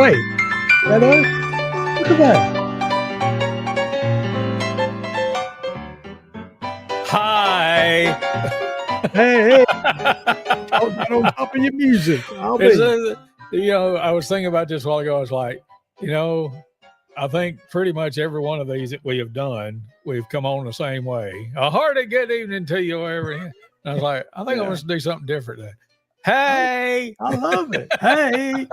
Wait, that us? Look at that. Hi. Hey, talk right on top of your music. I'll be. I was thinking about this a while ago. I was like, I think pretty much every one of these that we have done, we've come on the same way. A hearty good evening to you, everyone. I was like, I think I want to do something different today. Hey. I love it. Hey.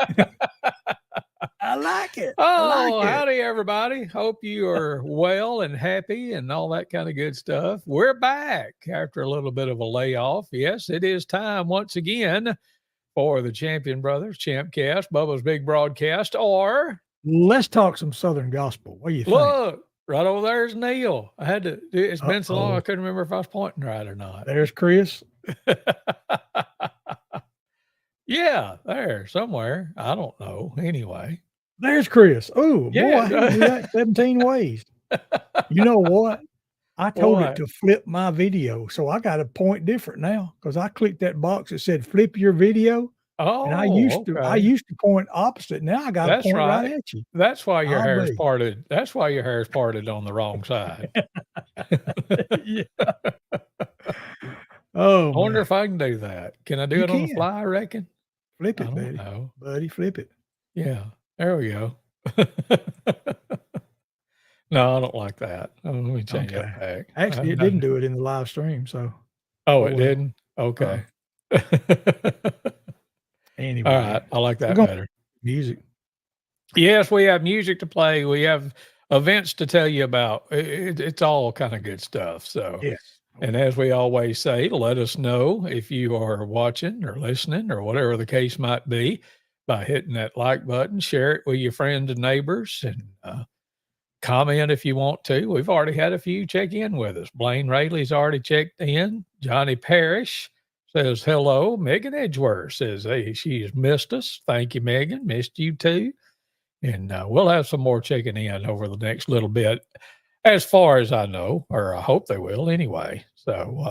I like it. Howdy, everybody. Hope you are well and happy and all that kind of good stuff. We're back after a little bit of a layoff. Yes, it is time once again for the Champion Brothers, ChampCast, Bubba's Big Broadcast, or... Let's talk some Southern gospel. What do you think? Look, right over there's Neal. It's been so long I couldn't remember if I was pointing right or not. There's Chris. Yeah, there, somewhere. I don't know. Anyway. There's Chris. Oh, yeah. Boy, I can do that 17 ways. You know what? I told it to flip my video, so I got to point different now because I clicked that box that said flip your video. Oh, and I used to point opposite. Now I got to point right at you. That's why your hair is parted. That's why your hair is parted on the wrong side. Yeah. Oh, I wonder if I can do that. Can I do it on the fly? I reckon. Flip it, buddy. Flip it. Yeah, there we go. No, I don't like that. Let me change that back. Actually, it didn't do it in the live stream, so. Oh, it didn't? Okay. Anyway. All right. I like that better. Music. Yes, we have music to play. We have events to tell you about. It's all kind of good stuff. So, yes. And as we always say, let us know if you are watching or listening or whatever the case might be by hitting that like button, share it with your friends and neighbors, and comment if you want to. We've already had a few check in with us. Blaine Rayleigh's already checked in. Johnny Parrish says hello. Megan Edgeworth says, hey, she's missed us. Thank you, Megan. Missed you too. And we'll have some more checking in over the next little bit, as far as I know, or I hope they will anyway. So,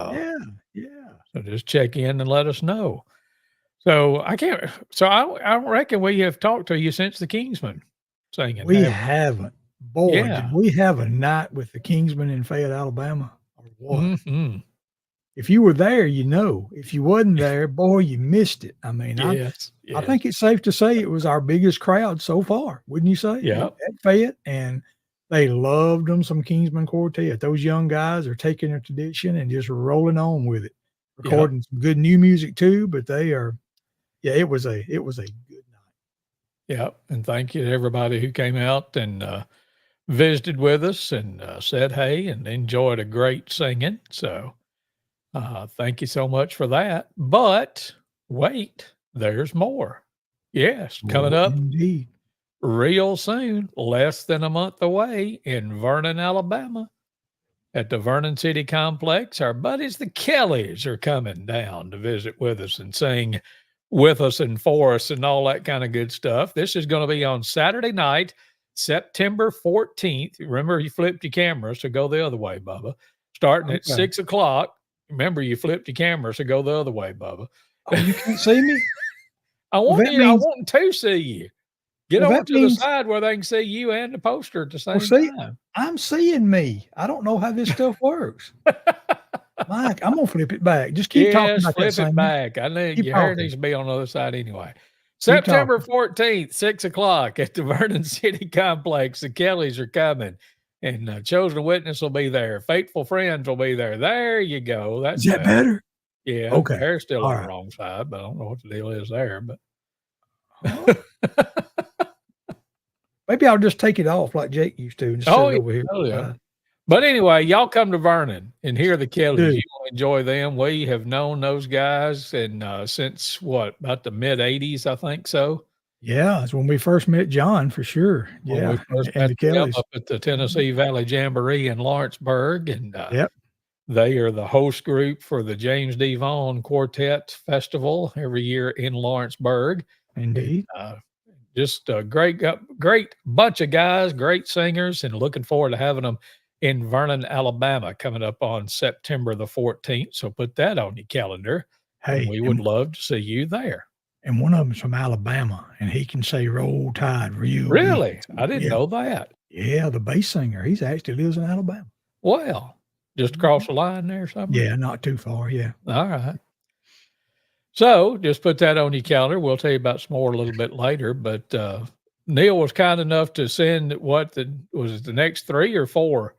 So just check in and let us know. So I reckon we have talked to you since the Kingsmen singing. We haven't. Boy, did we have a night with the Kingsmen in Fayette, Alabama, or what? Mm-hmm. If you were there, you know. If you wasn't there, boy, you missed it. I mean, I think it's safe to say it was our biggest crowd so far, wouldn't you say? Yeah. At Fayette, and they loved them some Kingsmen Quartet. Those young guys are taking their tradition and just rolling on with it, recording some good new music too. But they are, it was a good night. Yeah, and thank you to everybody who came out and visited with us and said hey and enjoyed a great singing. So thank you so much for that. But wait, there's more. Yes, coming up indeed. Real soon, less than a month away in Vernon, Alabama. At the Vernon City Complex, our buddies, the Kellys, are coming down to visit with us and sing with us and for us and all that kind of good stuff. This is going to be on Saturday night, September 14th. Remember, you flipped your camera, so go the other way, Bubba. Starting at 6 o'clock. Remember, you flipped your camera, so go the other way, Bubba. Oh, you can't see me? I want to see you. Get over to the side where they can see you and the poster at the same time. I'm seeing me. I don't know how this stuff works. Mike, I'm going to flip it back. Just keep talking about that. Flip it back. I need your hair needs to be on the other side anyway. September 14th, 6 o'clock at the Vernon City Complex. The Kellys are coming. And Chosen Witness will be there. Faithful Friends will be there. There you go. Is that better? Yeah. Okay. The hair's still on the wrong side, but I don't know what the deal is there. But maybe I'll just take it off like Jake used to and just sit over here. Oh, yeah. But anyway, y'all come to Vernon and hear the Kellys. You will enjoy them. We have known those guys and since about the mid 80s, I think so. Yeah, that's when we first met John for sure. Yeah, we first met the Kellys up at the Tennessee Valley Jamboree in Lawrenceburg, and they are the host group for the James D. Vaughn Quartet Festival every year in Lawrenceburg. Indeed. Just a great bunch of guys, great singers, and looking forward to having them in Vernon, Alabama, coming up on September the 14th. So put that on your calendar. Hey, we would love to see you there. and one of them's from Alabama, and he can say "Roll Tide" real good. Really? I didn't Yeah, know that. yeah, the bass singer, he's actually lives in Alabama. Well, just across the line there somewhere? Yeah, not too far, yeah. All right. So just put that on your calendar. We'll tell you about some more a little bit later. But Neal was kind enough to send was it the next 3 or 4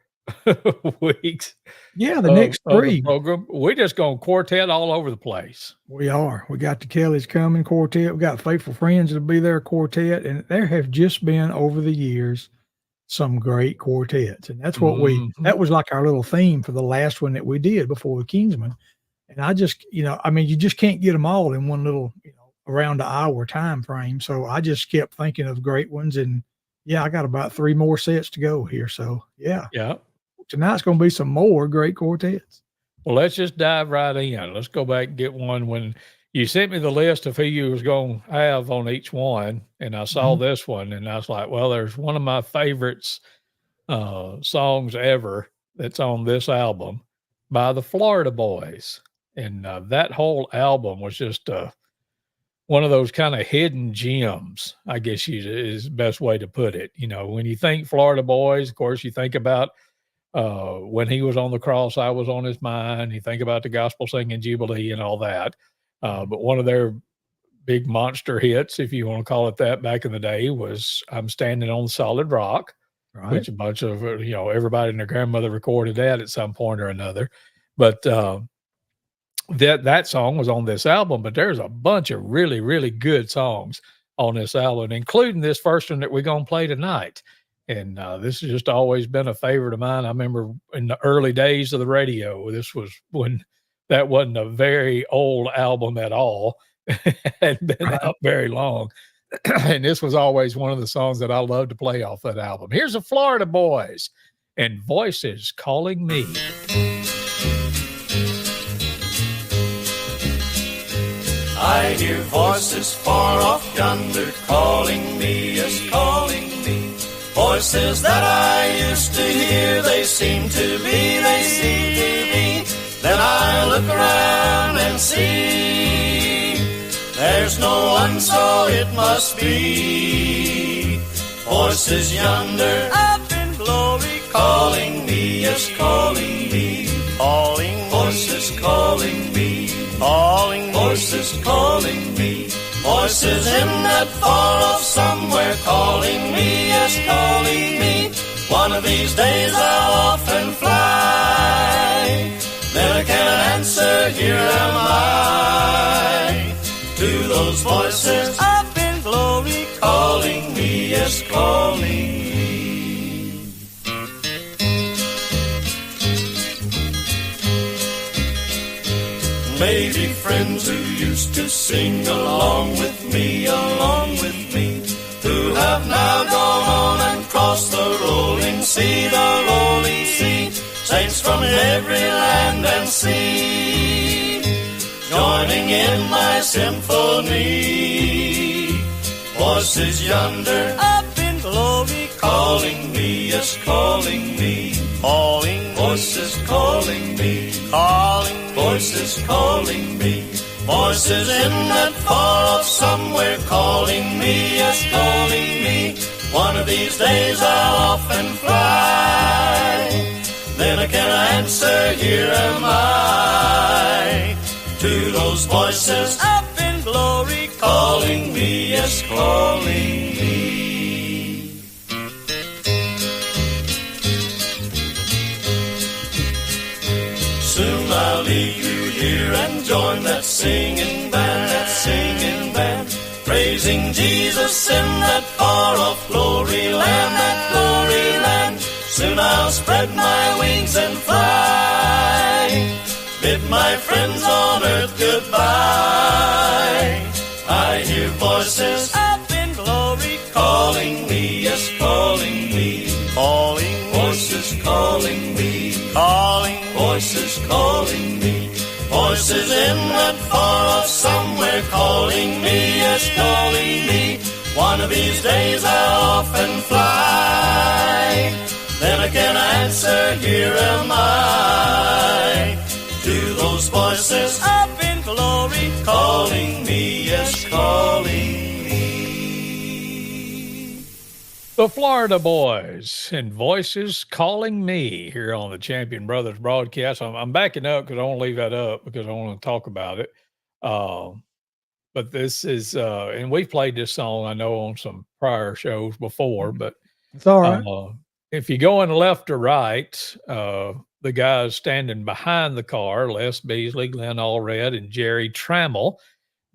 weeks Yeah, the next of the 3. program. We're just going quartet all over the place. We are. We got the Kellys coming quartet. We got Faithful Friends that'll be there quartet, and there have just been over the years some great quartets, and that's what that was like our little theme for the last one that we did before the Kingsman. And I just, I mean, you just can't get them all in one little, around an hour time frame. So I just kept thinking of great ones, and yeah, I got about 3 more sets to go here. So yeah, tonight's going to be some more great quartets. Well, let's just dive right in. Let's go back and get one. When you sent me the list of who you was going to have on each one, and I saw this one, and I was like, well, there's one of my favorites songs ever that's on this album by the Florida Boys. And that whole album was just one of those kind of hidden gems, I guess is the best way to put it. When you think Florida Boys, of course, you think about when he was on the cross, I was on his mind. You think about the gospel singing Jubilee and all that. But one of their big monster hits, if you want to call it that, back in the day was I'm Standing on Solid Rock, which a bunch of, everybody and their grandmother recorded that at some point or another. But that song was on this album, but there's a bunch of really, really good songs on this album, including this first one that we're going to play tonight. And this has just always been a favorite of mine. I remember in the early days of the radio, this was when that wasn't a very old album at all. Hadn't been out very long. And this was always one of the songs that I loved to play off that album. Here's the Florida Boys and Voices Calling Me. I hear voices far off yonder calling me, yes, calling me. Voices that I used to hear, they seem to be. Then I look around and see there's no one, so it must be voices yonder up in glory calling me, yes, calling me. Calling voices calling me. Calling voices calling me. Voices in that far off somewhere calling me, yes, calling me. One of these days I'll often fly. Then I can't answer, here am I. To those voices up in glory calling me, yes, calling me. Maybe friends who used to sing along with me, who have now gone on and crossed the rolling sea, saints from every land and sea, joining in my symphony. Voices yonder up in glory calling me, yes, calling me. Calling voices calling me, calling voices calling me. Voices in that far off somewhere calling me, yes, calling me. One of these days I'll often fly. Then I can answer, here am I. To those voices up in glory calling me, yes, calling me. Soon I'll leave you here and join that singing band, praising Jesus in that far-off glory land, Soon I'll spread my wings and fly, bid my friends on earth goodbye. I hear voices up in glory calling me, yes, calling me. Calling voices calling me, calling voices calling me. Voices in that far off somewhere calling me, yes, calling me. One of these days I'll often fly. Then I can answer, here am I. To those voices up in glory, calling me, yes, calling me. The Florida Boys and Voices Calling Me here on the Champion Brothers broadcast. I'm backing up because I want to leave that up because I want to talk about it. But this is, and we've played this song, I know, on some prior shows before, but It's all right. if you go in left or right, the guys standing behind the car, Les Beasley, Glenn Allred, and Jerry Trammell,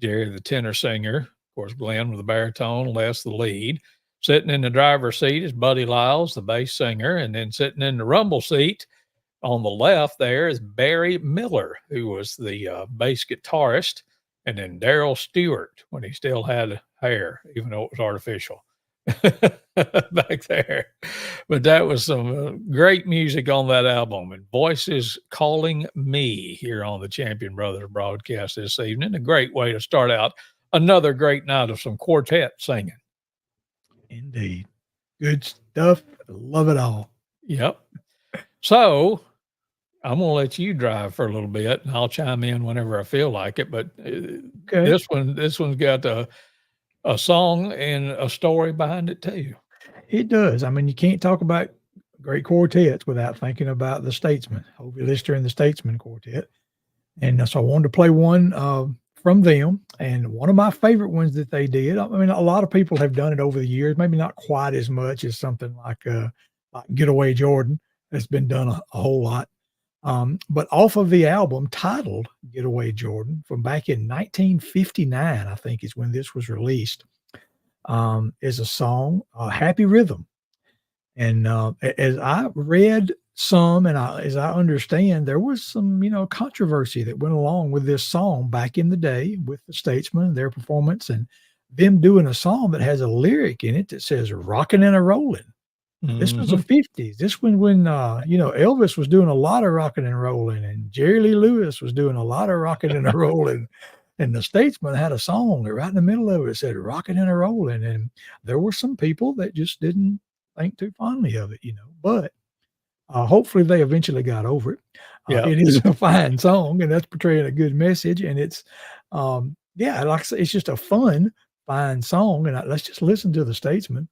Jerry the tenor singer, of course, Glenn with the baritone, Les the lead. Sitting in the driver's seat is Buddy Lyles, the bass singer, and then sitting in the rumble seat on the left there is Barry Miller, who was the bass guitarist, and then Darrell Stewart when he still had hair, even though it was artificial back there. But that was some great music on that album, and Voices Calling Me here on the Champion Brothers broadcast this evening. A great way to start out another great night of some quartet singing. Indeed. Good stuff. Love it all. Yep. So I'm going to let you drive for a little bit, and I'll chime in whenever I feel like it. But Okay. this one's got a song and a story behind it too. It does. I mean, you can't talk about great quartets without thinking about the Statesmen, Hovey Lister and the Statesmen Quartet. And so I wanted to play one from them, and one of my favorite ones that they did. I mean, a lot of people have done it over the years, maybe not quite as much as something like Getaway Jordan. That's been done a whole lot. But off of the album titled Getaway Jordan from back in 1959, I think is when this was released, is a song, Happy Rhythm. And as I read some, and as I understand, there was some, controversy that went along with this song back in the day with the Statesmen, their performance, and them doing a song that has a lyric in it that says "rockin' and a rollin'." This was the 50s. This when Elvis was doing a lot of rocking and rolling, and Jerry Lee Lewis was doing a lot of rocking and a rolling. And the Statesman had a song that right in the middle of it said "rocking and a rolling." And there were some people that just didn't think too fondly of it, but hopefully they eventually got over it. Yeah. It is a fine song, and that's portraying a good message. And it's, like I said, it's just a fun, fine song. And let's just listen to the Statesman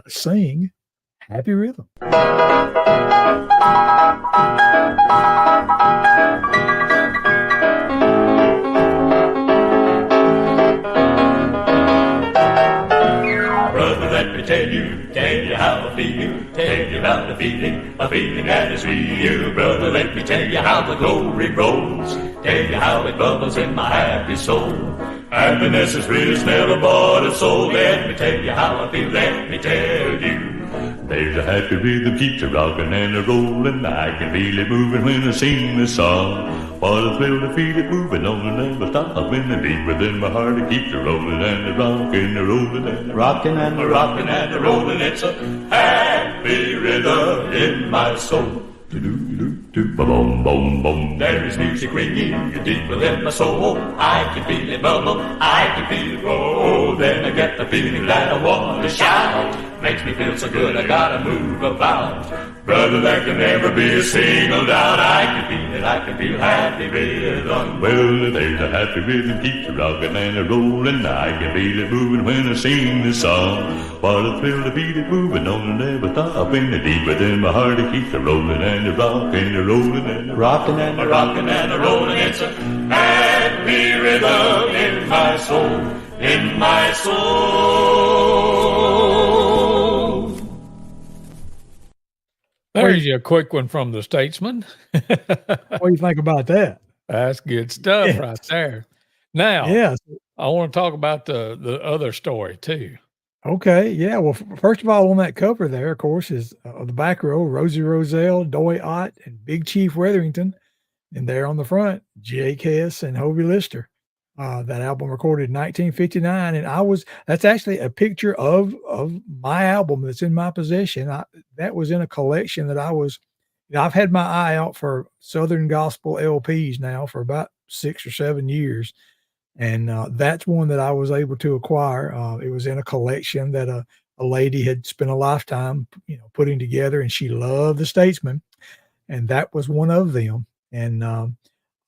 sing Happy Rhythm. Brother, let me tell you how I feel, tell you about the feeling, a feeling that is real. Brother, let me tell you how the glory rolls, tell you how it bubbles in my happy soul. Happiness is real, it's never bought or sold. Let me tell you how I feel, let me tell you. There's a happy rhythm, keeps a rockin' and a rollin'. I can feel it moving when I sing this song. What a thrill to feel it moving on and never stopping. And deep within my heart it keeps a rollin' and a rockin', a rollin' and a rockin' and a rockin' and a rollin'. It's a happy rhythm in my soul. Boom, boom, boom. There is music ringing deep within my soul. I can feel it bubble, I can feel it roll. Then I get the feeling that I want to shout. Makes me feel so good, I gotta move about. Brother, there can never be a single doubt. I can feel it, I can feel happy rhythm. Well, there's a happy rhythm, keeps a rockin' and a rollin'. I can feel it moving when I sing this song. What a thrill to feel it moving on and never stopping. And deep within my heart it keeps a rollin' and a rockin', a rollin' and a rockin' and a rockin' and a rollin'. It's a happy rhythm in my soul, in my soul. There's a quick one from the Statesman. What do you think about that? That's good stuff right there. Now, Yeah. I want to talk about the other story too. Okay. Yeah. Well, first of all, on that cover there, of course, is the back row, Rosie Roselle, Doy Ott, and Big Chief Weatherington. And there on the front, Jake Hess and Hovey Lister. That album recorded in 1959. And that's actually a picture of my album that's in my possession. That was in a collection that I've had my eye out for Southern gospel LPs now for about 6 or 7 years. And that's one that I was able to acquire. It was in a collection that a lady had spent a lifetime, putting together, and she loved the Statesman. And that was one of them. And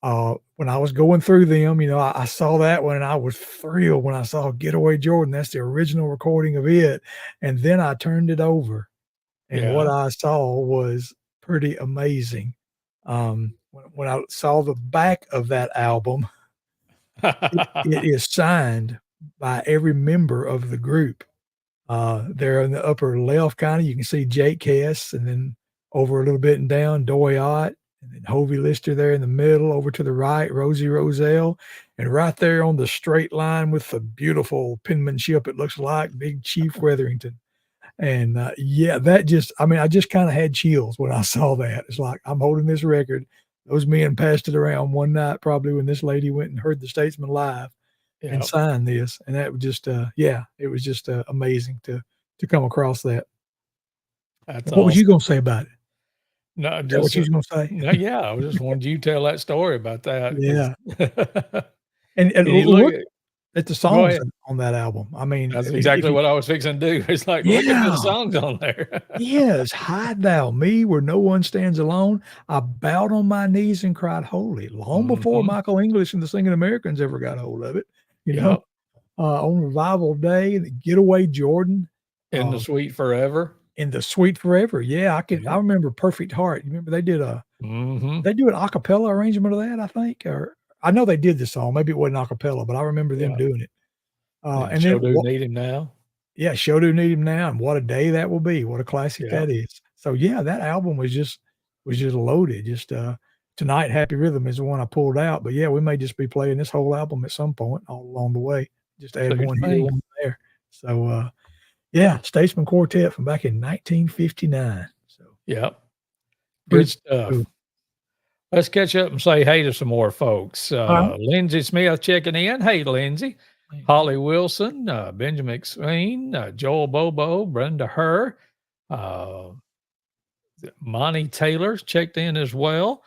when I was going through them, I saw that one and I was thrilled when I saw Getaway Jordan. That's the original recording of it. And then I turned it over and what Yeah. I saw was pretty amazing. When I saw the back of that album, it is signed by every member of the group. There in the upper left kinda, you can see Jake Hess, and then over a little bit and down, Doyot, and then Hovey Lister there in the middle, over to the right, Rosie Roselle, and right there on the straight line with the beautiful penmanship, it looks like Big Chief Weatherington. And, yeah, that just I mean, I just kinda had chills when I saw that. It's like, I'm holding this record. Those men passed it around one night probably when this lady went and heard the Statesman live and Yep. sign this, and that was just, yeah, it was just, amazing to come across that. That's What was you awesome. gonna say about it? No, Is that what just you was gonna say? no, yeah, I was just wanted you to tell that story about that 'cause Yeah, and and you look look at the go songs ahead. on that album. I mean, That's if exactly you what I was fixing to do. It's like, look at the yeah, songs on there. yes, "Hide Thou Me Where No One Stands Alone." I bowed on my knees and cried holy, long before Mhm. Michael English and the Singing Americans ever got hold of it, you know? Yep. On Revival Day, the Getaway Jordan, In the uh Sweet Forever. In the Sweet Forever, yeah, I Yep. remember Perfect Heart. You remember Mhm. they do an acapella arrangement of that, I think? Or I know they did the song, maybe it wasn't acapella, but I remember them Yeah. doing it. And And then Sure Do Need Him Now. yeah, Show Do Need Him Now, and What a Day That Will Be, what a classic Yep. that is. So, yeah, that album was just loaded, Tonight, Happy Rhythm is the one I pulled out, but, yeah, we may just be playing this whole album at some point all along the way, just add Suits one here, me. one there. So, yeah, Statesman Quartet from back in 1959. So, Yep. Good pretty cool. stuff. Let's catch up and say hey to some more folks. Alright. Lindsay Smith checking in. Hey, Lindsay. Holly Wilson, Benjamin McSween, Joel Bobo, Brenda Herr, uh, Monty Taylor's checked in as well.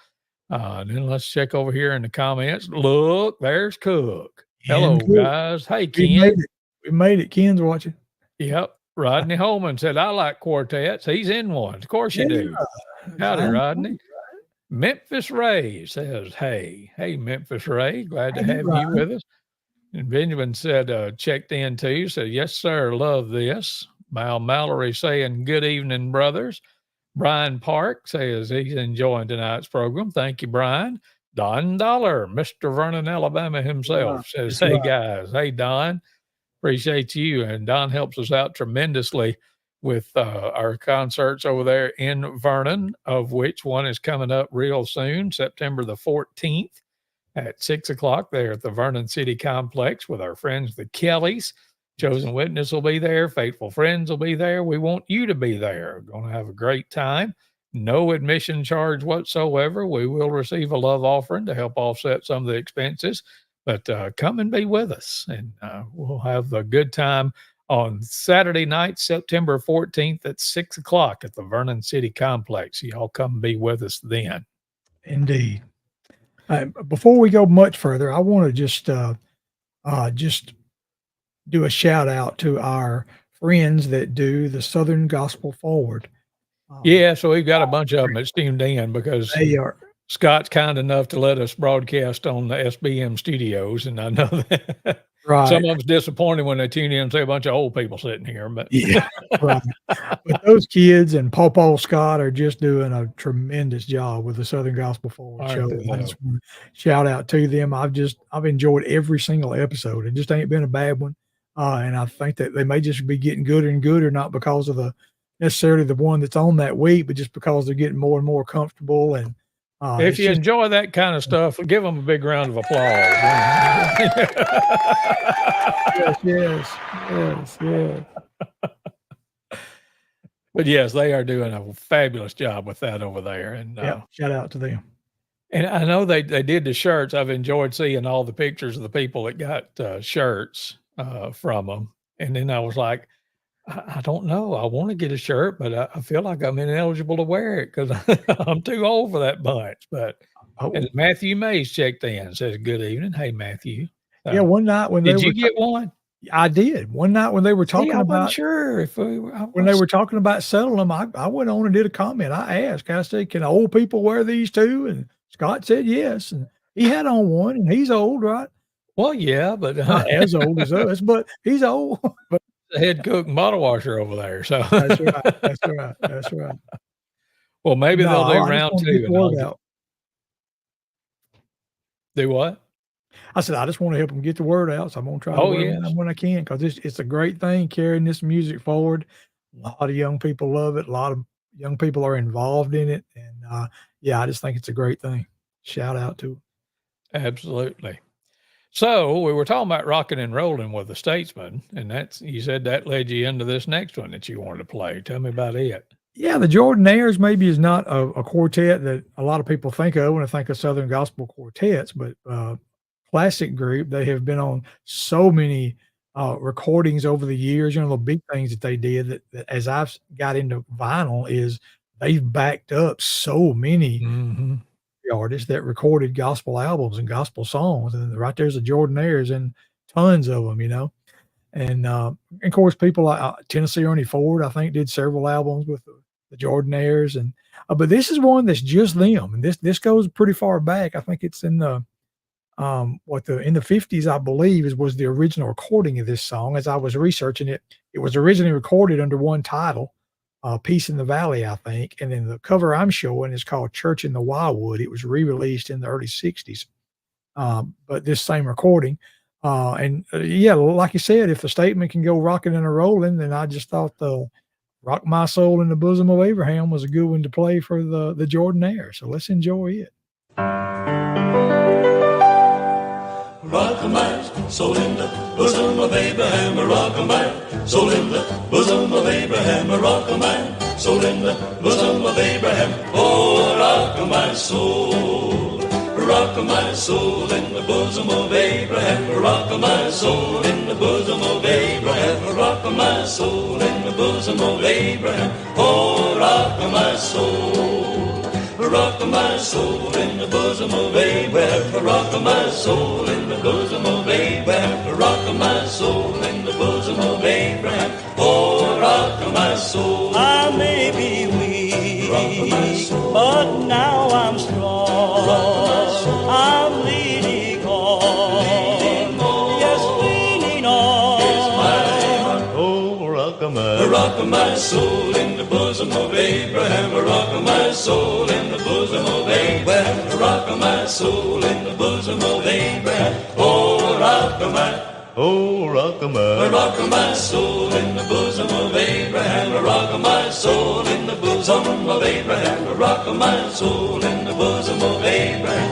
And then let's check over here in the comments. Look, there's Cook. And Hello, good. guys. Hey, We made Ken. it. We made it. Ken's watching. Yep. Rodney Holman said, I like quartets. He's in one. Of course you Yeah. do. Howdy, Fine. Rodney. Memphis Ray says, hey. Hey, Memphis Ray. Glad to Hey, have you Ryan. with us. And Benjamin said, checked in too. Said, yes, sir. Love this. Mal Mallory saying, good evening, brothers. Brian Park says he's enjoying tonight's program. Thank you, Brian. Don Dollar, Mr. Vernon, Alabama Right. himself says, That's hey, right. guys. Hey, Don. Appreciate you. And Don helps us out tremendously with our concerts over there in Vernon, of which one is coming up real soon, September the 14th at 6 o'clock there at the Vernon City Complex with our friends, the Kellys. Chosen Witness will be there. Faithful Friends will be there. We want you to be there. We're going to have a great time. No admission charge whatsoever. We will receive a love offering to help offset some of the expenses, but come and be with us, and we'll have a good time on Saturday night, September 14th at 6 o'clock at the Vernon City Complex. Y'all come be with us then. Indeed. Before we go much further, I wanna just do a shout out to our friends that do the Southern Gospel Forward. Yeah, so we've got a bunch of them that tuned in because They are Scott's kind enough to let us broadcast on the SBM studios, and I know that some right. of them's disappointed when they tune in and see a bunch of old people sitting here, but Yeah, right. But those kids and Paw Scott are just doing a tremendous job with the Southern Gospel Forward show. aren't they I though? just wanna shout out to them. I've enjoyed every single episode. It just ain't been a bad one. And I think that they may just be getting gooder and gooder, not because of necessarily the one that's on that week, but just because they're getting more and more comfortable and, If it's you just enjoy that kind of stuff, give them a big round of applause. yes, yes, yes, yes. But yes, they are doing a fabulous job with that over there, Yeah, shout out to them. and I know they did the shirts. I've enjoyed seeing all the pictures of the people that got shirts from them, and then I was like, I don't know. I want to get a shirt, but I feel like I'm ineligible to wear it because I'm too old for that bunch. But Oh, and Matthew Mays checked in, says, "Good evening, hey Matthew. yeah, So, one night when they did you were get one? I did. One night when they were See, talking I wasn't about sure if I when they was. were talking about selling them, I went on and did a comment. I asked, I said, "Can old people wear these too?" And Scott said yes. And He had on one, and he's old, right? Well, yeah, but Not as old as us, but he's old. the head cook and bottle washer over there. So That's right. That's right. That's right. well, maybe they'll do No, I just round want to get two, the and I'll word out. do what? I said, I just want to help them get the word out, so I'm gonna try to Oh, wear yes. one when I can, 'cause it's a great thing carrying this music forward. A lot of young people love it. A lot of young people are involved in it, and, yeah, I just think it's a great thing. Shout out to 'em. Absolutely. So we were talking about rocking and rolling with the Statesman, and you said that led you into this next one that you wanted to play. Tell me about it. Yeah, the Jordanaires maybe is not a quartet that a lot of people think of when they think of Southern gospel quartets, but, classic group. They have been on so many, recordings over the years, the big things that they did that as I've got into vinyl is they've backed up so many Mhm. artists that recorded gospel albums and gospel songs, and right there's the Jordanaires and tons of them. And, of course, people like, Tennessee Ernie Ford, I think, did several albums with the Jordanaires, and, but this is one that's just them, and this goes pretty far back. I think it's in the, in the '50s, I believe, was the original recording of this song. As I was researching it, it was originally recorded under one title, Peace in the Valley, I think, and then the cover I'm showing is called Church in the Wildwood. It was re-released in the early '60s, but this same recording, yeah, like you said, if the statement can go rocking and a rolling, then I just thought the "Rock My Soul in the Bosom of Abraham" was a good one to play for the Jordanaire. So let's enjoy it. Rock my soul in the bosom of Abraham, rock my soul in the bosom of Abraham, rock my soul in the bosom of Abraham. Oh, rock my soul in the bosom of Abraham, rock my soul in the bosom of Abraham, rock my soul in the bosom of Abraham. Oh, rock my soul in the bosom of Abraham, rock my soul in the bosom of Abraham, rock my soul in the bosom of Abraham. Oh, rock my soul. I may be weak, but now I'm strong. I'm leaning on, yes, leaning on. Oh, rock my soul in the bosom of Abraham, rock my soul in the bosom of Abraham, rock my soul in the bosom of Abraham. Oh, rock my soul in the bosom of Abraham, rock my soul in the bosom of Abraham, rock my soul in the bosom of Abraham.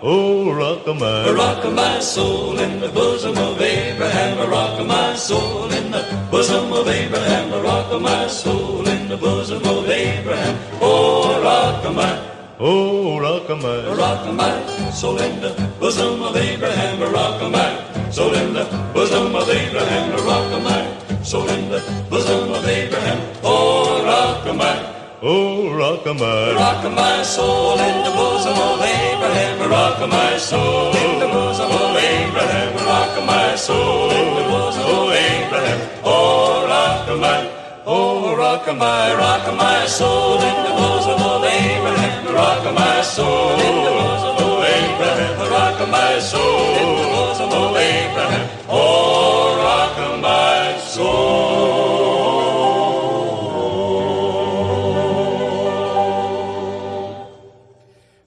Oh, rock my soul in the bosom of Abraham, rock my soul in the bosom of Abraham, rock my soul in the bosom of Abraham. Oh, rock my soul in the bosom of Abraham, rock my soul in the bosom of Abraham, rock my soul in the bosom of Abraham. Oh, rock my soul in the bosom of Abraham, rock my soul in the bosom of Abraham, rock my soul in the bosom of Abraham. Oh, rock my soul in the bosom of Abraham, rock my soul in the bosom of Abraham, rock my soul in the bosom of Abraham. Oh, rock my soul.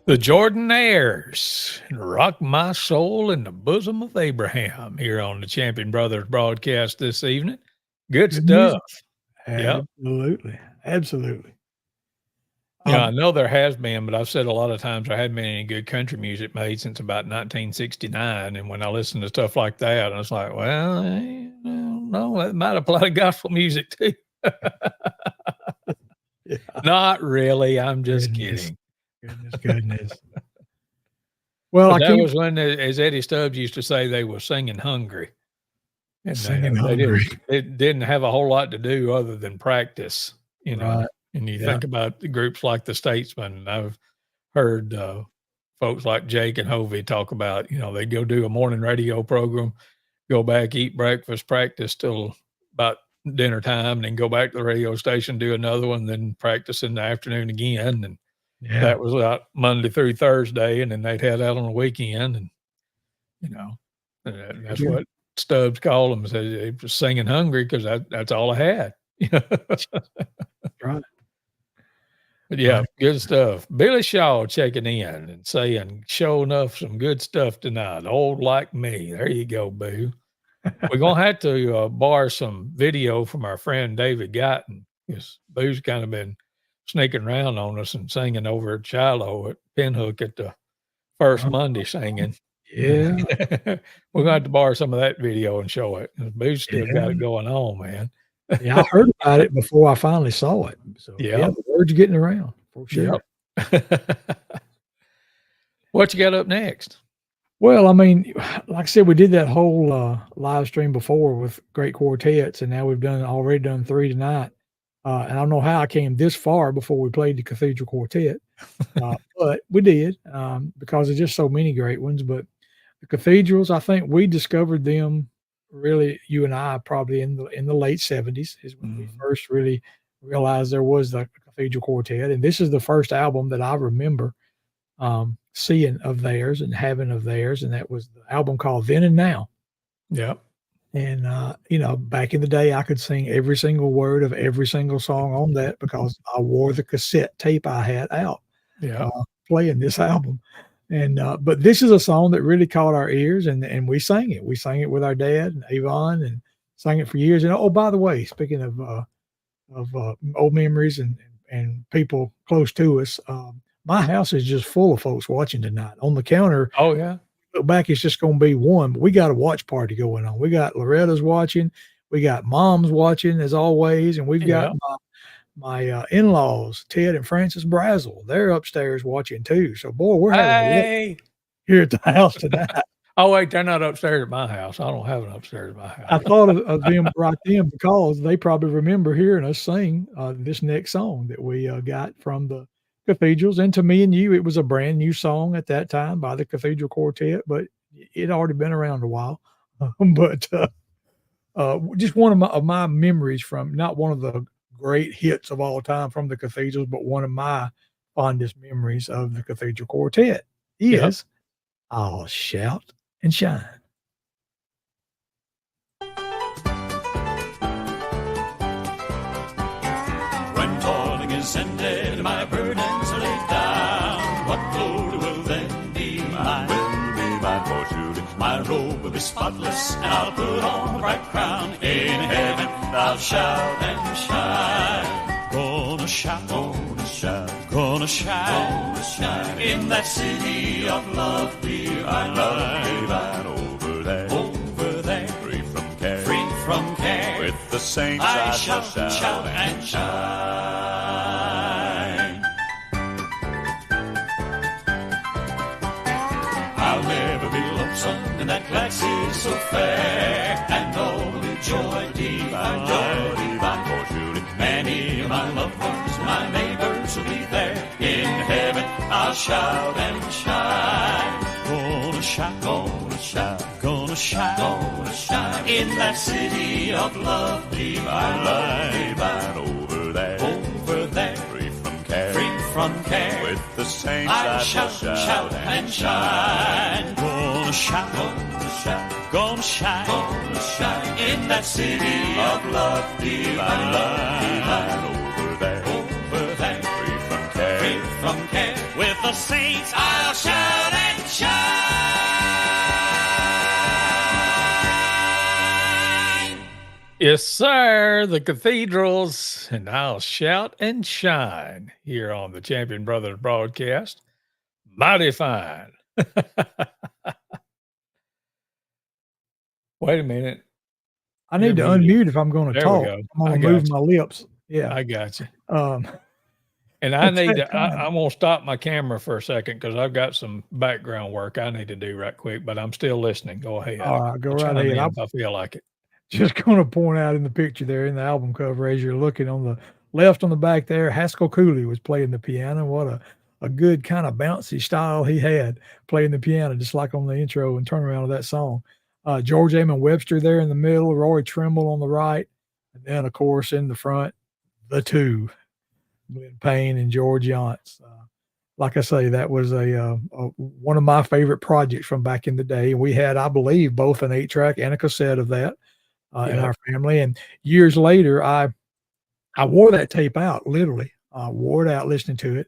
The Jordanaires, Rock My Soul in the Bosom of Abraham, here on the Champion Brothers broadcast this evening. Good Good stuff. music. Yep. Absolutely. Absolutely. Yeah, I know there has been, but I've said a lot of times there hadn't been any good country music made since about 1969. And when I listen to stuff like that, I was like, well, no, that might apply to gospel music too. Yeah. Not really. I'm just Goodness. kidding. Goodness. Well, But I that keep was when, as Eddie Stubbs used to say, they were singing hungry. And singing they hungry. didn't have a whole lot to do other than practice, Right. And you Yeah. think about the groups like the Statesman, and I've heard folks like Jake and Hovey talk about, they go do a morning radio program, go back, eat breakfast, practice till about dinner time, and then go back to the radio station, do another one, then practice in the afternoon again. And Yeah. That was out Monday through Thursday, and then they'd have that on the weekend, and you know, and that's what Stubbs called them. Said he was singing hungry because that's all I had. Right. But yeah, Right. good stuff. Billy Shaw checking in and saying, "Show enough some good stuff tonight. Old like me." There you go, Boo. We're gonna have to borrow some video from our friend David Guyton, because Boo's kind of been sneaking around on us and singing over at Shiloh at Pinhook at the first Monday singing. Yeah. We're gonna have to borrow some of that video and show it. Boo's still got it going on, man. Yeah, I heard about it before I finally saw it. So yeah, the word's getting around for sure. Yep. What you got up next? Well, I mean, like I said, we did that whole live stream before with great quartets, and now we've already done 3 tonight. And I don't know how I came this far before we played the Cathedral Quartet, but we did because there's just so many great ones. But the cathedrals, I think we discovered them really, you and I, probably in the late 70s is when we first really realized there was the Cathedral Quartet, and this is the first album that I remember seeing of theirs and having of theirs, and that was the album called Then and Now. Yep. And back in the day, I could sing every single word of every single song on that because I wore the cassette tape I had out playing this album. And but this is a song that really caught our ears, and we sang it. We sang it with our dad and Avon, and sang it for years. And oh, by the way, speaking of old memories and people close to us, my house is just full of folks watching tonight. On the counter, oh yeah, look back, it's just going to be one, but we got a watch party going on. We got Loretta's watching, we got Mom's watching as always, and we've got my in-laws, Ted and Francis Brazel. They're upstairs watching too. So boy, we're having a look here at the house tonight. Oh wait, they're not upstairs at my house. I don't have an upstairs at my house. I thought of them right then because they probably remember hearing us sing this next song that we got from the Cathedrals. And to me and you, it was a brand new song at that time by the Cathedral Quartet, but it had already been around a while. But just one of my memories from, not one of the great hits of all time from the Cathedrals, but one of my fondest memories of the Cathedral Quartet is I'll Shout and Shine. When toiling is ended, my burdens are laid down. What glory will then be mine? Will be mine for surely. My robe will be spotless, and I'll put on a bright crown. In heaven I'll shout and shine. Gonna shout, gonna shout, gonna shout, gonna shine. In that city of love divine, over there, free from care, with the saints I shall shout and shine. I'll never be lonesome in that glad city so fair, and only joy divine, for surely. Many of my loved ones, my neighbors will be there. In heaven I'll shout and shine. Gonna shout, gonna shout, gonna shout, gonna shine. In that city of love divine, over there, free from care, with the saints I shall shout and shine. Gonna shout, gonna shout, gonna shine, gonna shine. In that city of love divine, over there, free from care, with the saints I'll shout and shine. Yes, sir. The Cathedrals, and I'll shout and shine here on the Champion Brothers broadcast. Mighty fine. Wait a minute. I need to unmute if I'm going to talk. I'm going to move my lips. Yeah, I got you. And I need to. I'm going to stop my camera for a second because I've got some background work I need to do right quick. But I'm still listening. Go ahead. All right, go right ahead. I feel like it. Just going to point out in the picture there in the album cover as you're looking on the left on the back there, Haskell Cooley was playing the piano. What a good kind of bouncy style he had playing the piano, just like on the intro and turnaround of that song. George Amon Webster there in the middle, Roy Trimble on the right, and then, of course, in the front, the two, Glenn Payne and George Yantz. like I say, that was one of my favorite projects from back in the day. We had, I believe, both an 8-track and a cassette of that in Yep. our family. And years later, I wore that tape out, literally. Wore it out listening to it.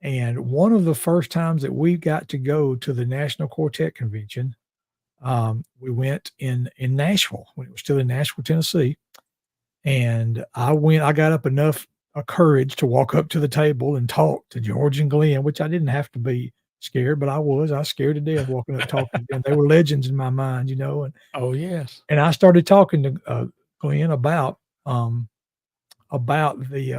And one of the first times that we got to go to the National Quartet Convention, we went in Nashville when it was still in Nashville, Tennessee. And I got up enough courage to walk up to the table and talk to George and Glenn, which I didn't have to be scared, but I was. I was scared to death walking up talking to them. They were legends in my mind, Oh, yes. and I started talking to Glenn about the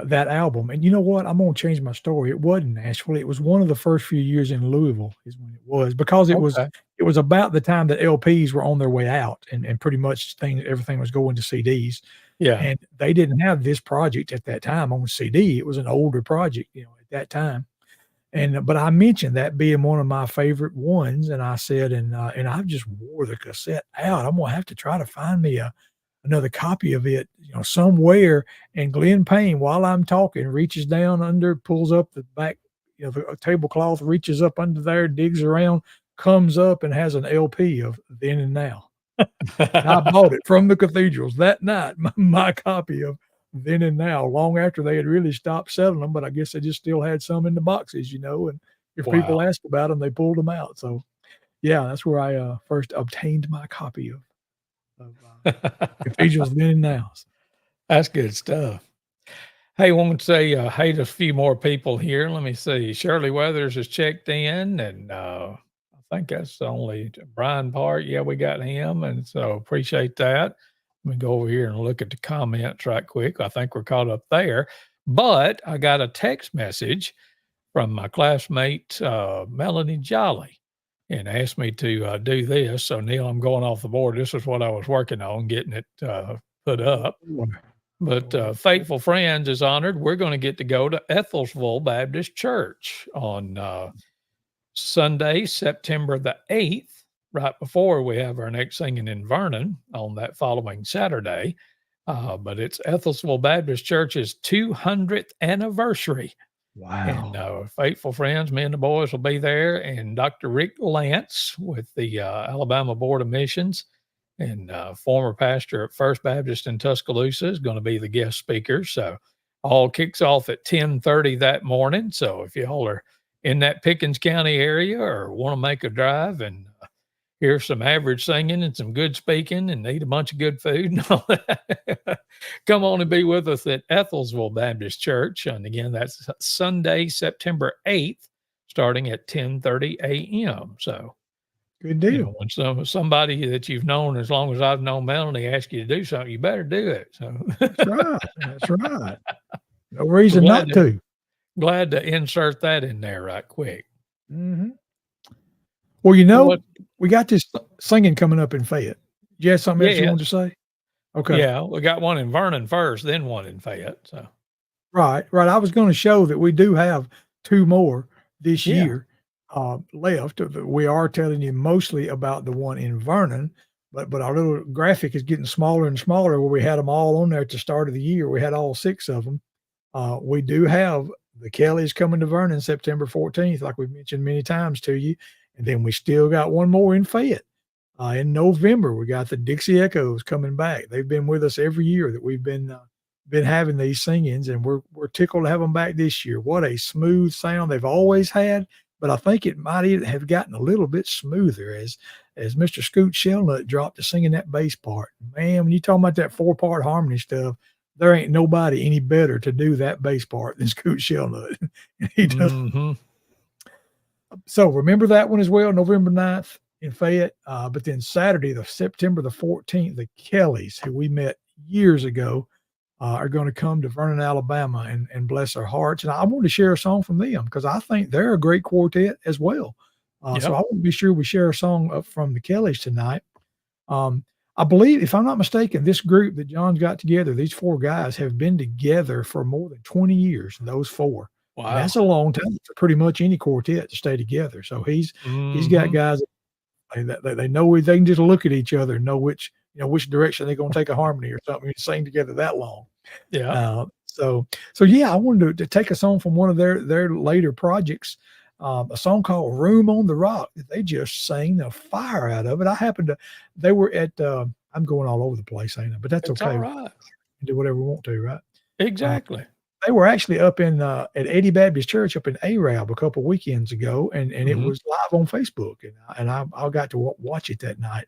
that album. And you know what? I'm gonna change my story. It wasn't Nashville. It was one of the first few years in Louisville is when it was, because Okay. it was about the time that LPs were on their way out and pretty much everything was going to CDs. Yeah. And they didn't have this project at that time on CD. It was an older project, at that time. And but I mentioned that being one of my favorite ones, and I said, and I just wore the cassette out. I'm gonna have to try to find me another copy of it, somewhere. And Glenn Payne, while I'm talking, reaches down under, pulls up the back, the tablecloth, reaches up under there, digs around, comes up and has an LP of Then and Now. And I bought it from the cathedrals that night, my copy of Then and Now, long after they had really stopped selling them, but I guess they just still had some in the boxes, and if people Wow. asked about them, they pulled them out. So, yeah, that's where I first obtained my copy of Cathedrals Then and Nows. That's good stuff. Hey, I want to say hey to a few more people here. Let me see. Shirley Weathers has checked in, and I think that's only Brian Park. Yeah, we got him, and so appreciate that. Let me go over here and look at the comments right quick. I think we're caught up there. But I got a text message from my classmate, Melanie Jolly, and asked me to do this. So, Neal, I'm going off the board. This is what I was working on, getting it put up. But Faithful Friends is honored. We're going to get to go to Ethelsville Baptist Church on Sunday, September the 8th, right before we have our next singing in Vernon on that following Saturday. But it's Ethelsville Baptist Church's 200th anniversary. And Wow. Faithful Friends, me and the boys will be there, and Dr. Rick Lance with the Alabama Board of Missions and former pastor at First Baptist in Tuscaloosa is going to be the guest speaker. So all kicks off at 10:30 that morning. So if y'all are in that Pickens County area or want to make a drive and hear some average singing and some good speaking and eat a bunch of good food and all that, come on and be with us at Ethelsville Baptist Church. And again, that's Sunday, September 8th, starting at 10:30 a.m. So, Good deal. when somebody that you've known as long as I've known Melanie asks you to do something, you better do it. So That's right. That's right. No reason not to. glad to insert that in there right quick. Mhm. Well, What? we got this singing coming up in Fayette. You had something else you Yeah, wanted to say? Okay. yeah. We got one in Vernon first, then one in Fayette. So Right, right. I was gonna show that we do have 2 more this yeah, year, left. We are telling you mostly about the one in Vernon, but our little graphic is getting smaller and smaller where we had them all on there at the start of the year. We had all 6 of them. We do have the Kellys coming to Vernon September 14th, like we've mentioned many times to you, and then we still got one more in Fayette. In November, we got the Dixie Echoes coming back. They've been with us every year that we've been having these sing-ins, and we're tickled to have them back this year. What a smooth sound they've always had, but I think it might even have gotten a little bit smoother as Mr. Scoot Shellnut dropped to singing that bass part. Man, when you talking about that 4-part harmony stuff, there ain't nobody any better to do that bass part than Scoot Shellnut. He does. mm-hmm. So remember that one as well, November 9th in Fayette. But then Saturday, September the 14th, the Kellys, who we met years ago, are going to come to Vernon, Alabama and bless our hearts. And I want to share a song from them because I think they're a great quartet as well. So I want to be sure we share a song up from the Kellys tonight. I believe, if I'm not mistaken, this group that John's got together, these 4 guys have been together for more than 20 years, those 4. Wow. And that's a long time for pretty much any quartet to stay together. So he's got guys that they know they can just look at each other and know which direction they're going to take a harmony or something and sing together that long. Yeah. So yeah, I wanted to take a song from one of their later projects. a song called "Room on the Rock" that they just sang the fire out of it. They were at. I'm going all over the place, ain't I? But that's It's okay. all right. We do whatever we want to, right? Exactly. They were actually up in at Eddie Baptist Church up in Arab a couple weekends ago, and it was live on Facebook, and I got to watch it that night.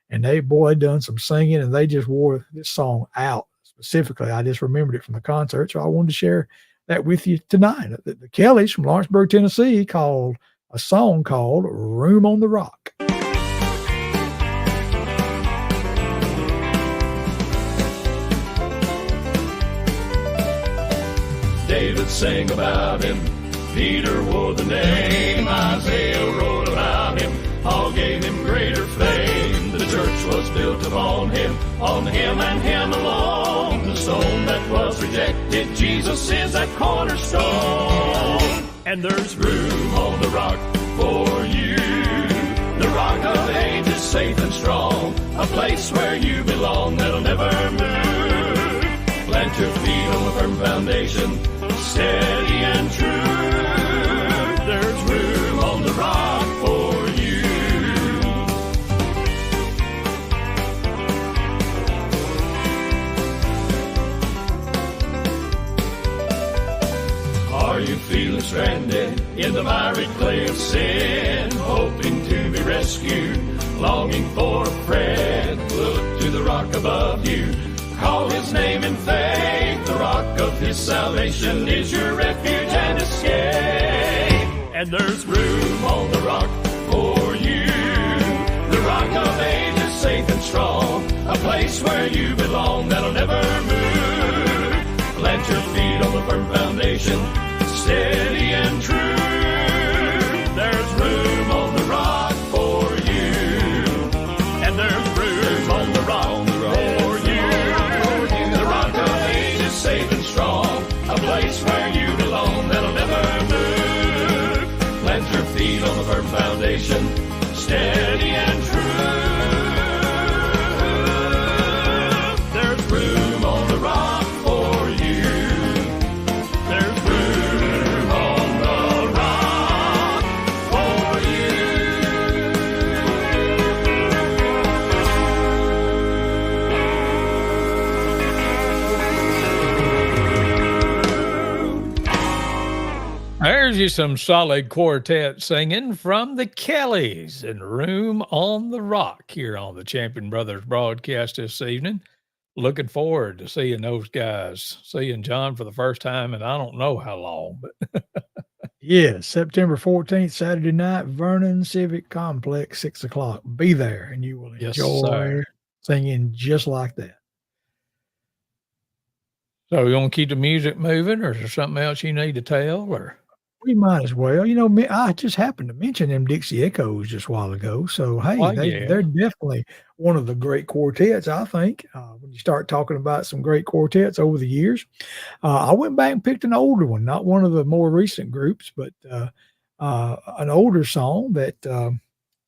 And they done some singing, and they just wore this song out specifically. I just remembered it from the concert, so I wanted to share that with you tonight. The Kellys from Lawrenceburg, Tennessee, called a song called "Room on the Rock." David sang about him, Peter wore the name, Isaiah wrote about him, Paul gave him greater fame. The church was built upon him and him alone. The stone that was rejected, Jesus is that cornerstone. And there's room on the rock for you. The rock of ages, safe and strong, a place where you belong that'll never move. Plant your feet on the firm foundation, steady and true. There's room on the rock for you. Are you feeling stranded in the miry clay of sin, hoping to be rescued, longing for a friend? Look to the rock above you. Call his name in faith. The rock of his salvation is your refuge and escape. And there's room on the rock for you. The rock of ages, safe and strong, a place where you belong that'll never move. Plant your feet on the firm foundation, steady and true. There's room on the rock for you. And there's room on the rock. Safe and strong, a place where you belong that'll never move. Plant your feet on the firm foundation, steady and true. There's room on the rock for you. There's room on the rock for you. There's you some solid quartet singing from the Kellys and "Room on the Rock" here on the Champion Brothers broadcast this evening. Looking forward to seeing those guys, seeing John for the first time in I don't know how long. But Yes, September 14th, Saturday night, Vernon Civic Complex, 6 o'clock. Be there, and you will Yes, enjoy sir. singing just like that. So you want to keep the music moving, or is there something else you need to tell? Or We might as well. I just happened to mention them Dixie Echoes just a while ago. So, hey, Well, they're definitely one of the great quartets, I think. When you start talking about some great quartets over the years, I went back and picked an older one, not one of the more recent groups, but an older song that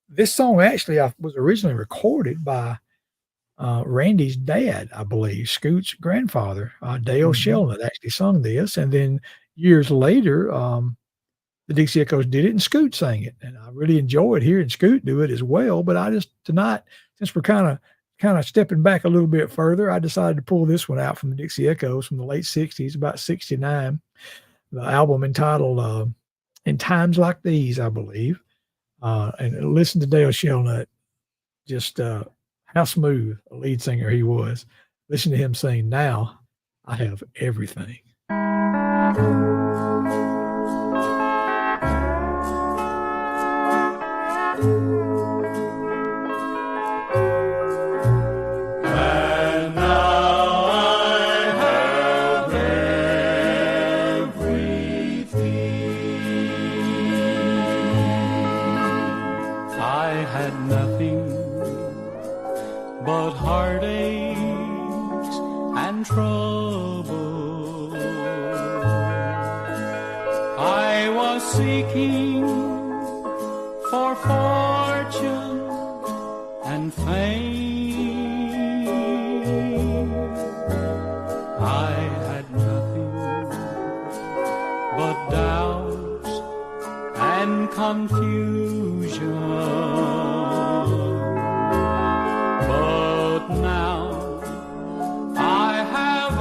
this song actually was originally recorded by Randy's dad, I believe, Scoot's grandfather, Dale Shellnut actually sung this. And then years later, the Dixie Echoes did it and Scoot sang it. And I really enjoyed hearing Scoot do it as well. But tonight, since we're kind of stepping back a little bit further, I decided to pull this one out from the Dixie Echoes from the late 60s, about 69. The album entitled In Times Like These, I believe. And listen to Dale Shellnut, just how smooth a lead singer he was. Listen to him sing, "Now I Have Everything." And now I have everything. I had nothing but heartaches and trouble. I was seeking for fortune and fame. I had nothing but doubts and confusion. But now I have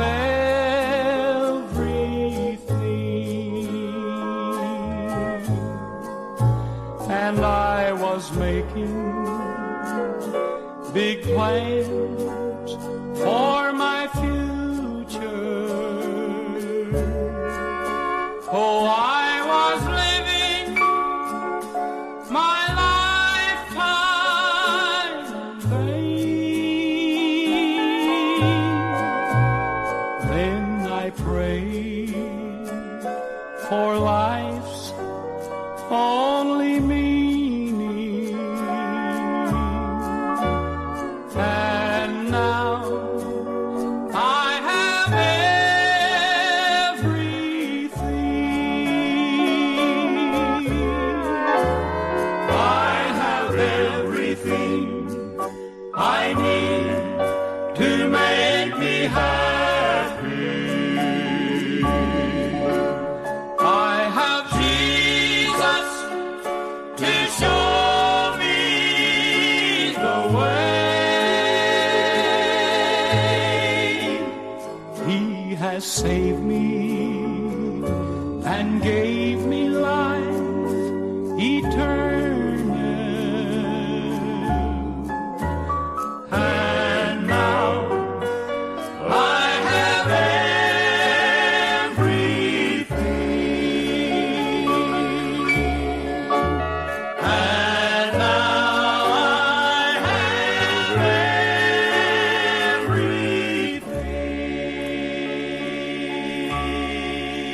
everything, and I was making big plans for my future. Oh, I was living my lifetime in vain. Then I prayed for life's only meaning, and now I have everything. I have everything I need to make me happy. I have Jesus to show me the way. He has saved me and gave me life eternal. And now I have everything. And now I have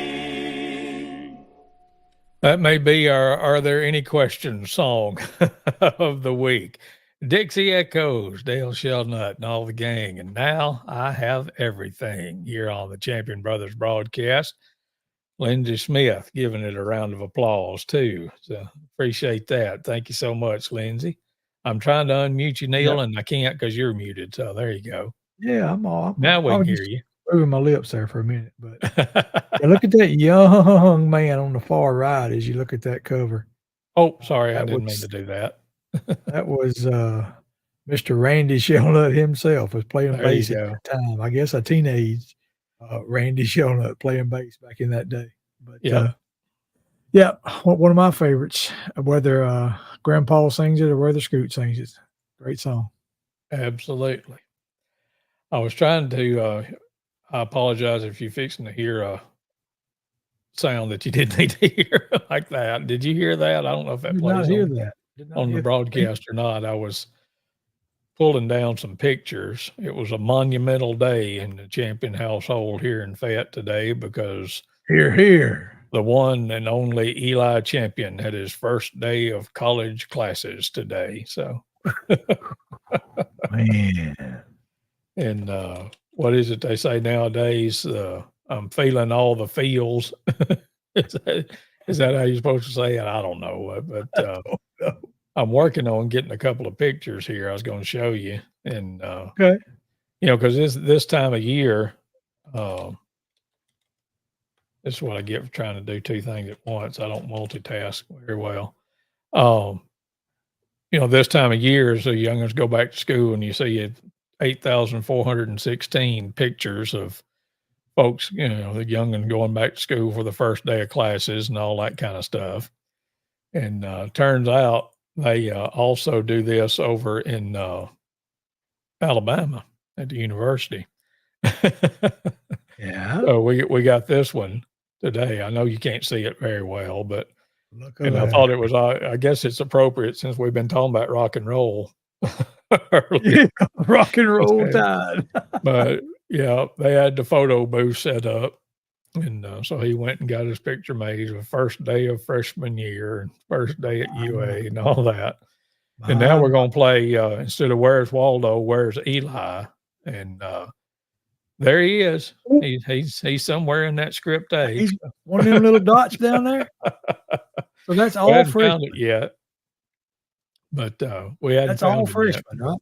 everything. That may be our Are There Any Questions song of the week. Dixie Echoes, Dale Shelnut, and all the gang. And now I have everything here on the Champion Brothers broadcast. Lindsey Smith giving it a round of applause, too. So appreciate that. Thank you so much, Lindsey. I'm trying to unmute you, Neil, and I can't because you're muted. So there you go. Yeah, I'm all. Now we I can was hear just you. moving my lips there for a minute, but yeah, look at that young man on the far right as you look at that cover. Oh, sorry, I That didn't mean was- to do that. That was Mr. Randy Shelnut himself was playing There you bass at go. that time. I guess a teenage Randy Shelnut playing bass back in that day. But Yep. yeah, one of my favorites, whether Grandpa sings it or whether Scoot sings it. Great song. Absolutely. I was trying to, I apologize if you're fixing to hear a sound that you didn't need to hear like that. Did you hear that? I don't know if that Did not plays hear on, that. Did not on the hear that. broadcast or not. I was pulling down some pictures. It was a monumental day in the Champion household here in Fayette today because Hear, hear. the one and only Eli Champion had his first day of college classes today. So, Man. and what is it they say nowadays? I'm feeling all the feels. is that how you're supposed to say it? I don't know, but I'm working on getting a couple of pictures here. I was going to show you, and Okay. you know, because this time of year, this is what I get for trying to do two things at once. I don't multitask very well. You know, this time of year, as the youngins go back to school, and you see 8,416 pictures of folks, you know, the youngins going back to school for the first day of classes and all that kind of stuff. And turns out they also do this over in Alabama at the university. Yeah. So we got this one today. I know you can't see it very well, but Look at and I that. thought it was I guess it's appropriate since we've been talking about rock and roll earlier. Yeah, rock and roll Okay. tide. But yeah, they had the photo booth set up, and so he went and got his picture made the first day of freshman year and first day at UA and all that. And now we're going to play instead of Where's Waldo, Where's Eli? And there he is. He's somewhere in that script A. He's one of them little dots down there. So that's We all hadn't found freshmen. it yet, but we hadn't That's all found it yet. freshmen, right?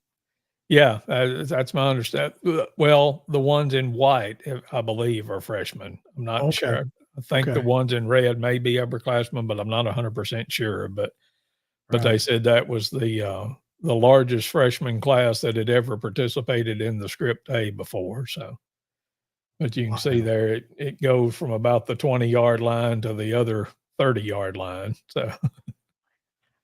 Yeah, that's my understanding. Well, the ones in white, I believe, are freshmen. I'm not Okay. sure. I think the Okay. ones in red may be upperclassmen, but I'm not 100% sure. But they Right. said that was the largest freshman class that had ever participated in the script A before. So, but you can see Wow. there it goes from about the 20-yard line to the other 30-yard line. So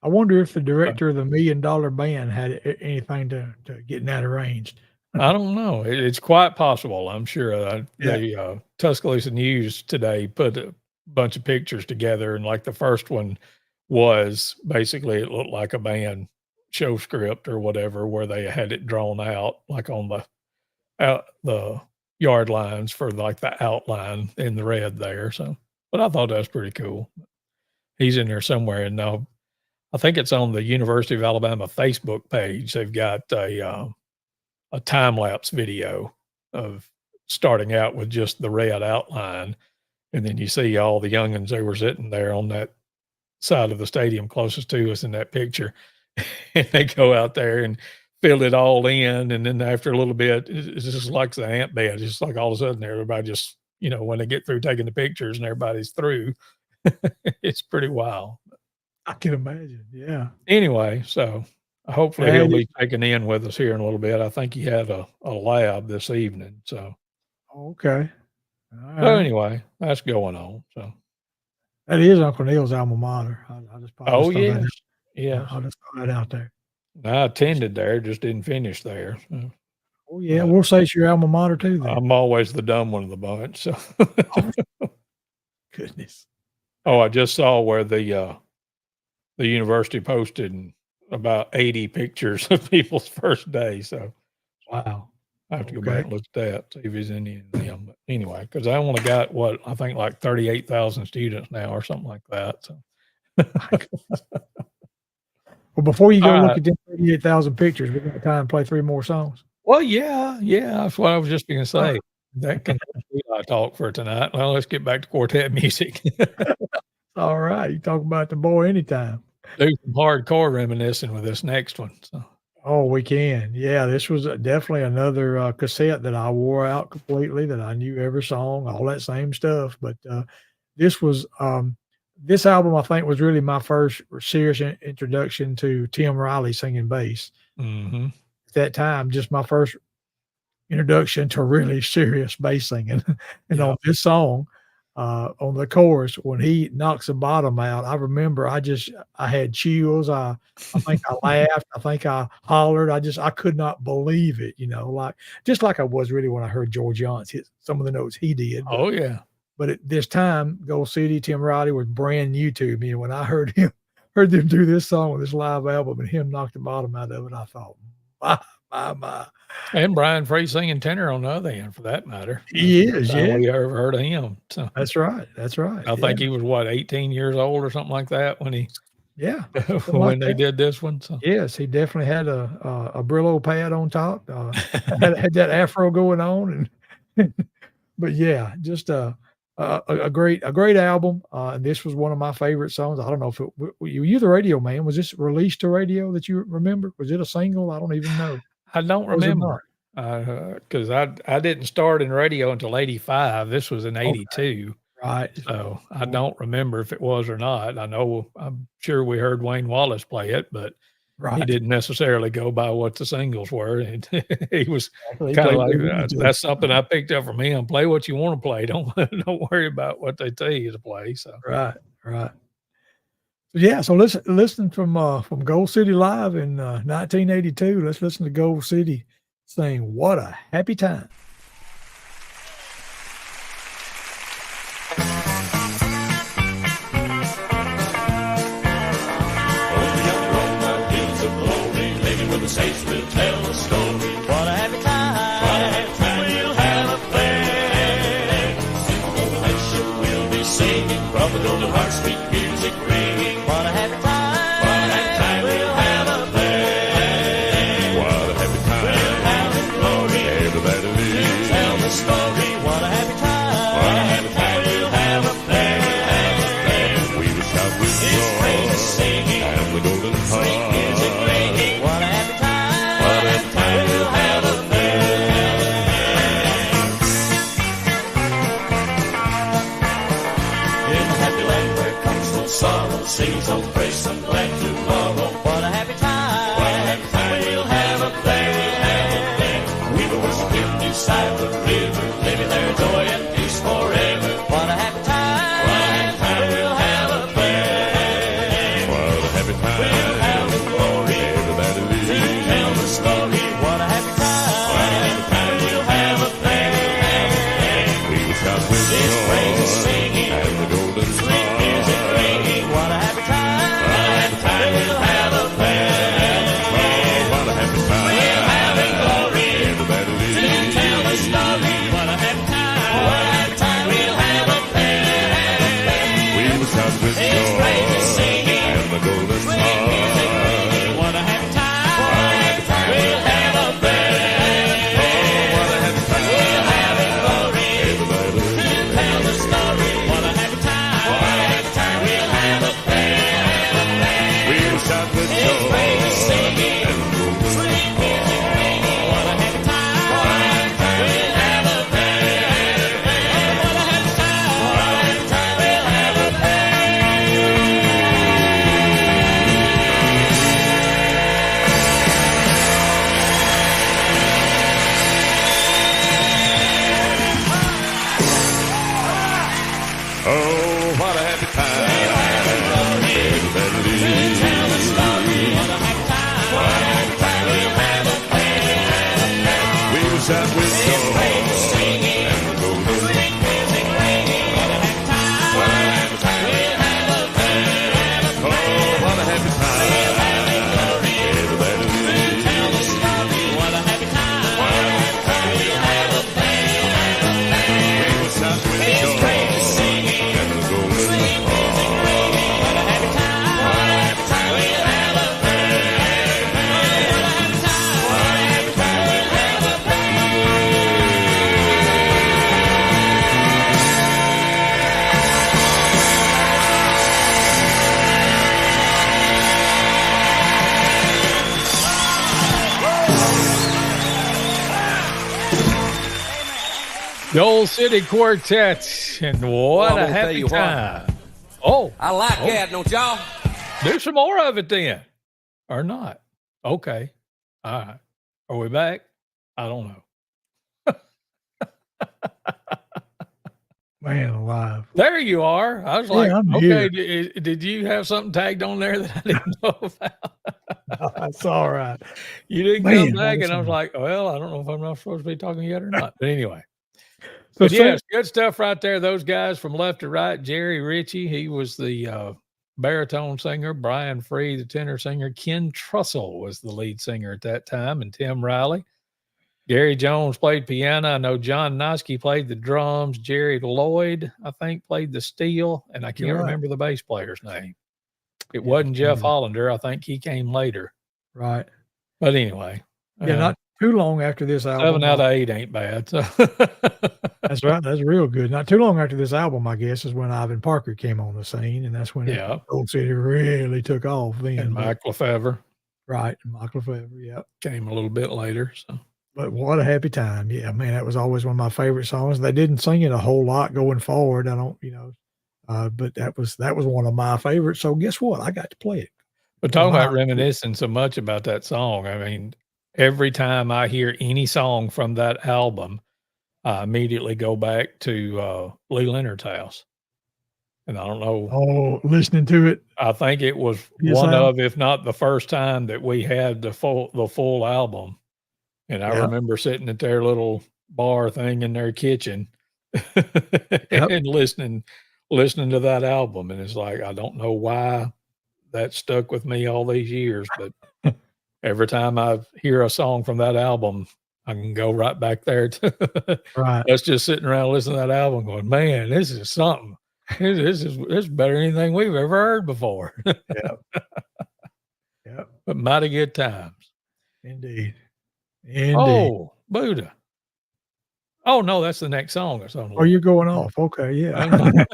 I wonder if the director of the $1 Million Band had anything to getting that arranged. I don't know. It's quite possible. I'm sure Yeah. the Tuscaloosa News today put a bunch of pictures together, and like the first one was basically it looked like a band show script or whatever, where they had it drawn out like on the yard lines for like the outline in the red there. So, but I thought that was pretty cool. He's in there somewhere, and now I think it's on the University of Alabama Facebook page. They've got a time lapse video of starting out with just the red outline. And then you see all the youngins they were sitting there on that side of the stadium closest to us in that picture. And they go out there and fill it all in. And then after a little bit, it's just like the ant bed. It's just like all of a sudden everybody just, when they get through taking the pictures and everybody's through, it's pretty wild. I can imagine. Yeah. Anyway, so hopefully he'll be checking in with us here in a little bit. I think he had a lab this evening. So, Okay. All so right. anyway, that's going on. So, That is Uncle Neil's alma mater. I just oh throw that yes, out. yes. I'll just throw that out there. I attended there, just didn't finish there. So, Oh yeah, we'll say it's your alma mater too then. I'm always the dumb one of the bunch. So, Goodness. oh, I just saw where the university posted about 80 pictures of people's first day. So, Wow. I have to go back and look at that, see if there's any in them. But anyway, because I only got I think like 38,000 students now or something like that. So, Well, before you go All look right. at them 38,000 pictures, we got time to play 3 more songs. Well, yeah, that's what I was just going to say. That can be our talk for tonight. Well, let's get back to quartet music. All right, you talk about the boy anytime. Do some hardcore reminiscing with this next one. So, Oh, we can. Yeah, this was definitely another cassette that I wore out completely, that I knew every song, all that same stuff. But this was this album, I think, was really my first serious introduction to Tim Riley singing bass. mm-hmm. At that time, just my first introduction to really serious bass singing. And on this song, on the chorus, when he knocks the bottom out, I remember I had chills. I think I laughed. I think I hollered. I could not believe it, just like I was really when I heard George Younts hit some of the notes he did. Oh, yeah. But at this time, Gold City, Tim Riley was brand new to me. And when I heard them do this song with this live album and him knock the bottom out of it, I thought, my. And Brian Free singing tenor on the other end, for that matter. He is, yeah. We ever heard of him. So That's right. I think he was 18 years old or something like that when he when they did this one. So. Yes, he definitely had a Brillo pad on top. Had that afro going on, and but yeah, just a great album. And this was one of my favorite songs. I don't know if you're the radio man. Was this released to radio that you remember? Was it a single? I don't even know. I don't remember because I didn't start in radio until 85. This was in 82. Right. So I don't remember if it was or not. I'm sure we heard Wayne Wallace play it, but he didn't necessarily go by what the singles were. And he was kind of like, that's something I picked up from him. Play what you want to play. Don't worry about what they tell you to play. So Right. Yeah, so listen from Gold City Live in 1982. Let's listen to Gold City sing "What a Happy Time." The saints will tell a story. What a happy time, we'll have a fair. Simple Elisha will be singing from the golden heart, sweet music ringing. What a happy time, we'll have a fair. What a happy time, we'll have the glory. Everybody will tell the story. What a happy time, we'll have a fair. We will shout with joy, singing, and the golden heart. Sweet music ringing. What a happy time, we'll have a fair. beside the river, living their joy and peace forever. What a happy time, what a happy time we'll have up there. What a happy time. We'll have the glory Everybody to live. tell the story. What a happy time, what a happy time we'll have up there. We will shout with His praises joy singing, and the golden sweet music star. ringing. What a happy time, what a happy time we'll have up there. What a happy time. We'll have in glory Everybody to live. tell the story. What a happy time, what a happy time we'll have up there. We will shout with His joy praises singing, and the golden sweet music star. ringing. What a happy time, what a happy time we'll have up there. What a happy time. We'll have in glory Everybody to live. tell the story. What a happy time, what a happy time we'll have up there. We will shout with His joy praises singing, and the golden sweet music ringing. What a happy time, what a happy time we'll have up there. What a happy time, what a happy time we'll have up Oh, what a happy time. Everybody live. tell the story. What a happy time, what a happy time we'll have up there. We will shout with joy Praises singing, and the golden sweet music ringing. What a happy time, what a happy time we'll have up there. Oh, what a happy time. Glory Everybody live. tell the story. What a happy time, what a happy time we'll have up there. We will shout with His joy praises singing, and the golden sweet music ringing. What a happy time, what a happy time we'll have up there. What a happy time, what a happy time we'll have up there. The Old City Quartet, and what Well, I'm a gonna tell happy you what. time. Oh, I like that, don't y'all? do some more of it then. Or not. Okay. All right. Are we back? I don't know. Man alive. There you are. I was like, I'm okay, here. did you have something tagged on there that I didn't know about? That's all right. You didn't Man, come back, and I was awesome. like, well, I don't know if I'm not supposed to be talking yet or not. But anyway. So But say- yes, good stuff right there. Those guys from left to right. Jerry Ritchie, he was the baritone singer. Brian Free, the tenor singer. Ken Trussell was the lead singer at that time, and Tim Riley. Gary Jones played piano. I know John Noske played the drums. Jerry Lloyd, I think, played the steel, and I can't You're right. remember the bass player's name. It wasn't Jeff Hollander. I think he came later. right. But anyway, Yeah, not too long after this album. 7 out of 8 ain't bad. So. That's right. That's real good. Not too long after this album, I guess, is when Ivan Parker came on the scene, and that's when Yeah. Old City really took off. Then, And but- Mike Lefevre right, and Mike Lefevre, yeah. came a little bit later. So But what a happy time! Yeah, man, that was always one of my favorite songs. They didn't sing it a whole lot going forward. I don't, but that was one of my favorites. So guess what? I got to play it. But talking about Wow. reminiscing so much about that song, I mean, every time I hear any song from that album, I immediately go back to Lee Leonard's house. And I don't know, Oh, listening to it. I think it was Yes, one I- of, if not the first time that we had the full album. And I Yeah. remember sitting at their little bar thing in their kitchen and listening to that album. And it's like, I don't know why that stuck with me all these years, but every time I hear a song from that album, I can go right back there to Right. us just sitting around listening to that album going, man, this is something. This is better than anything we've ever heard before. Yep. But mighty good times. Indeed. Indeed. Oh, Buddha. Oh no, that's the next song that's on. Oh, you're going off. Okay. Yeah.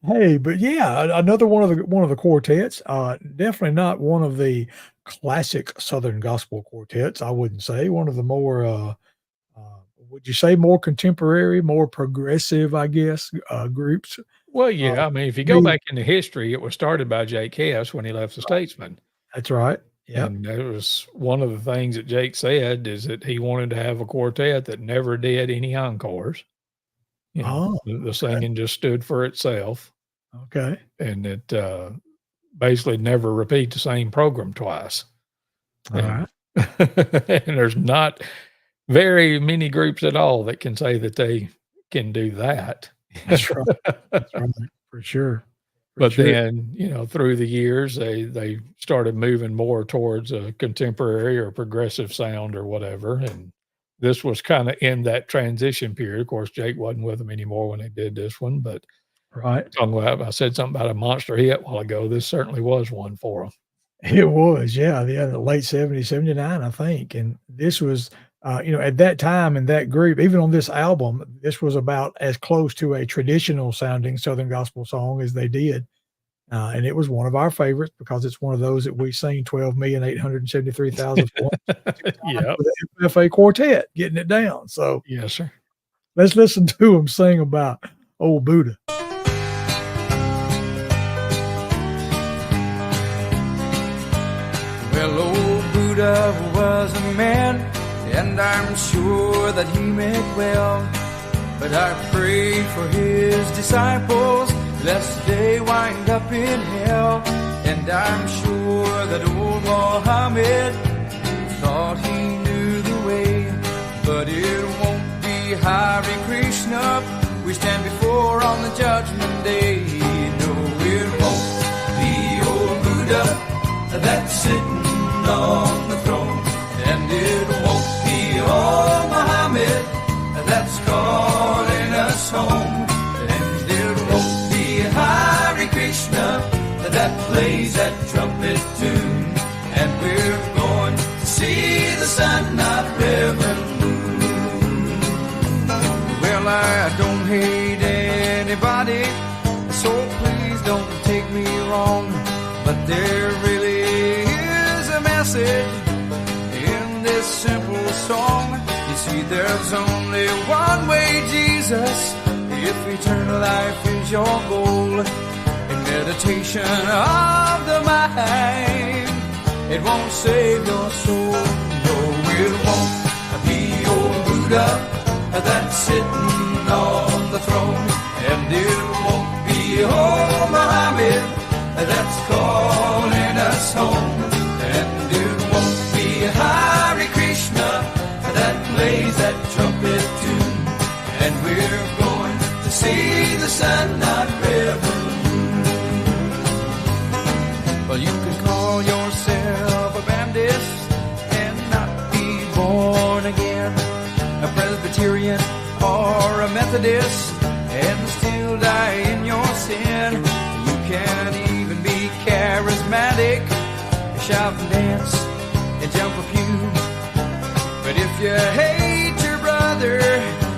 Hey, but yeah, another one of the quartets. Definitely not one of the classic Southern gospel quartets. I wouldn't say one of the more. Would you say more contemporary, more progressive? I guess groups. Well, yeah. I mean, if you go me- back into history, it was started by Jake Hess when he left the Statesman. That's right. Yep. And that was one of the things that Jake said, is that he wanted to have a quartet that never did any encores. You know, Oh, the singing just stood for itself, okay. and it basically never repeat the same program twice. All And, right. and there's not very many groups at all that can say that they can do that. That's right. That's right. For sure. For But sure. then, you know, through the years, they started moving more towards a contemporary or progressive sound or whatever. And this was kind of in that transition period. Of course, Jake wasn't with them anymore when they did this one, but Right. talking about, I said something about a monster hit a while ago. This certainly was one for them. It was, yeah, the late 70s, 79, I think. And this was, at that time in that group, even on this album, this was about as close to a traditional sounding Southern gospel song as they did. And it was one of our favorites because it's one of those that we sing 12,873,406 times Yep. with the FFA Quartet getting it down. So Yes, sir. let's listen to them sing about old Buddha. Well, old Buddha was a man, and I'm sure that he meant well. But I pray for his disciples, lest they wind up in hell. And I'm sure that old Muhammad thought he knew the way. But it won't be Hare Krishna we stand before on the judgment day. No, it won't be old Buddha that's sitting on the throne. And it won't be old Muhammad that's calling us home. And it won't be Hare Krishna that plays that trumpet tune. And we're going to see the sun, not Reverend Moon. Well, I don't hate anybody, so please don't take me wrong. But there really is a message in this simple song. You see, there's only one way, Jesus, if eternal life is your goal. In meditation of the mind, it won't save your soul. No, it won't be old Buddha that's sitting on the throne. And it won't be old Muhammad that's calling us home. And it won't be Hare Krishna that plays that trumpet tune. And we're going to see the sun, not Reverend Moon. Well, you can call yourself a Baptist and not be born again, a Presbyterian or a Methodist, and still die in your sin. You can even be charismatic, shout and dance and jump a pew. But if you hate your brother,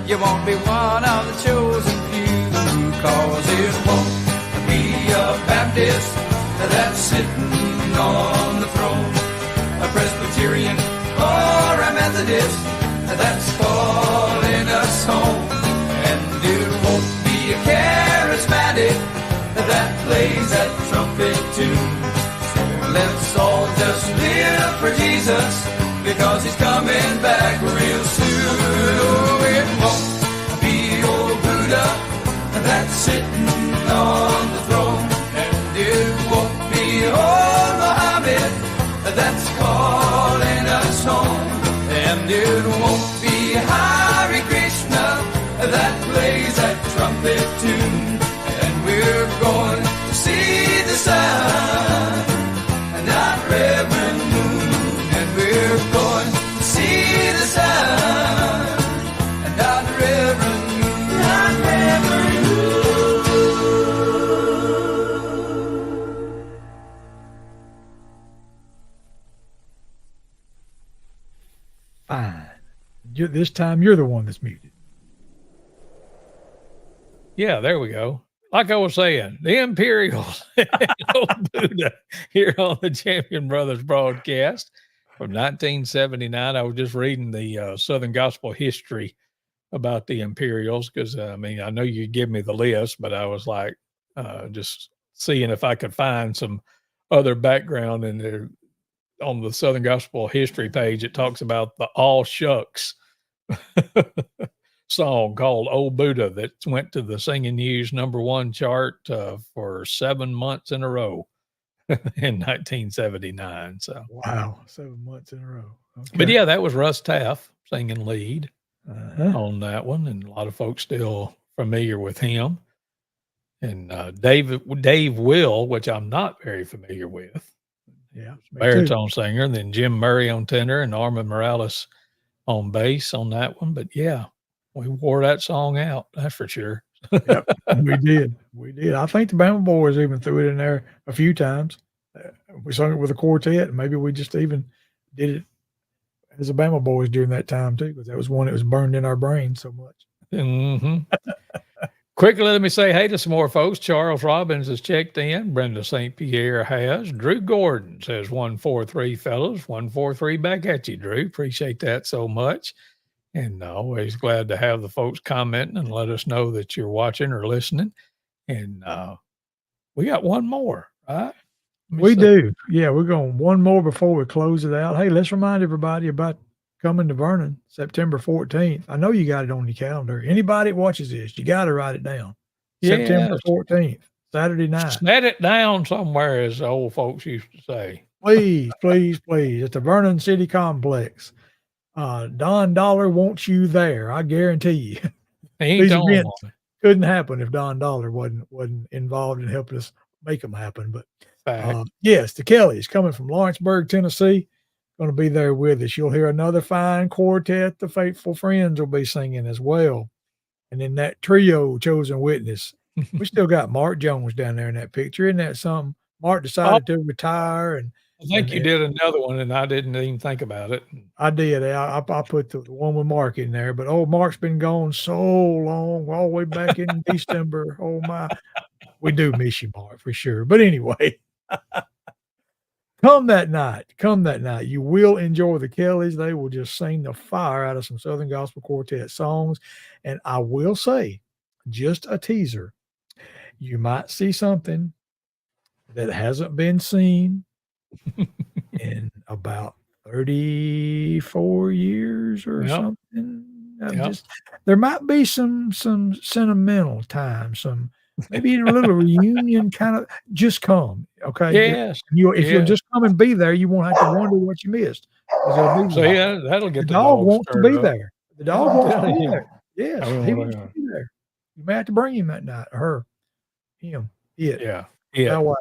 you won't be one of the chosen few. Cause it won't be a Baptist that's sitting on the throne, a Presbyterian or a Methodist that's calling us home. And it won't be a charismatic that plays that trumpet tune. So let's all just live for Jesus, because he's coming back real soon. Oh, it won't be old Buddha that's sitting on the throne. And it won't be old Muhammad that's calling us home. And it won't be Hare Krishna that plays that trumpet tune. And we're going to see the sun, not Reverend Moon. And we're going to see the sun, not Reverend Moon, not Reverend Moon. Fine. This time you're the one that's muted. Yeah, there we go. Like I was saying, the Imperials, old Buddha, here on the Champion Brothers broadcast from 1979. I was just reading the Southern Gospel history about the Imperials because, I know you give me the list, but I was like just seeing if I could find some other background in there. on the Southern Gospel History page, it talks about the All Shucks song called Old Buddha that went to the Singing News #1 chart for 7 months in a row in 1979. So, Wow, 7 months in a row. but Okay. yeah, that was Russ Taff singing lead Uh-huh. on that one, and a lot of folks still familiar with him. And Dave Will, which I'm not very familiar with, Yeah, me too. baritone singer, and then Jim Murray on tenor and Armin Morales on bass on that one. But yeah, we wore that song out, that's for sure. Yep, we did. We did. I think the Bama Boys even threw it in there a few times. We sung it with a quartet, and maybe we just even did it as the Bama Boys during that time too, because that was one that was burned in our brains so much. Mm-hmm. Quickly, let me say hey to some more folks. Charles Robbins has checked in. Brenda St. Pierre has. Drew Gordon says 143 fellas. 143 back at you, Drew. Appreciate that so much. And always glad to have the folks commenting and let us know that you're watching or listening. And we got one more, right? We do. Yeah, we're going one more before we close it out. Hey, let's remind everybody about coming to Vernon, September 14th. I know you got it on your calendar. Anybody that watches this, you got to write it down. Yes. September 14th, Saturday night. Set it down somewhere, as the old folks used to say. Please, please, please. At the Vernon City Complex. Don Dollar wants you there. I guarantee you. These events couldn't happen if Don Dollar wasn't involved in helping us make them happen. But yes, the Kellys coming from Lawrenceburg, Tennessee, going to be there with us. You'll hear another fine quartet. The Faithful Friends will be singing as well. And then that trio, Chosen Witness. We still got Mark Jones down there in that picture. Isn't that something? Mark decided to retire. And I think you did another one, and I didn't even think about it. I did. I put the one with Mark in there. But, Mark's been gone so long, all the way back in December. Oh, my. We do miss you, Mark, for sure. But anyway. Come that night. You will enjoy the Kellys. They will just sing the fire out of some Southern Gospel Quartet songs. And I will say, just a teaser, you might see something that hasn't been seen in about 34 years or something. There might be some sentimental time, maybe a little reunion kind of. Just come, okay? Yes. If you'll just come and be there, you won't have to wonder what you missed. So yeah, that'll get the dog wants to be up. there. The dog wants to be there. Yes, he wants to be there. You may have to bring him that night, or her, him, it. Yeah. Anyway.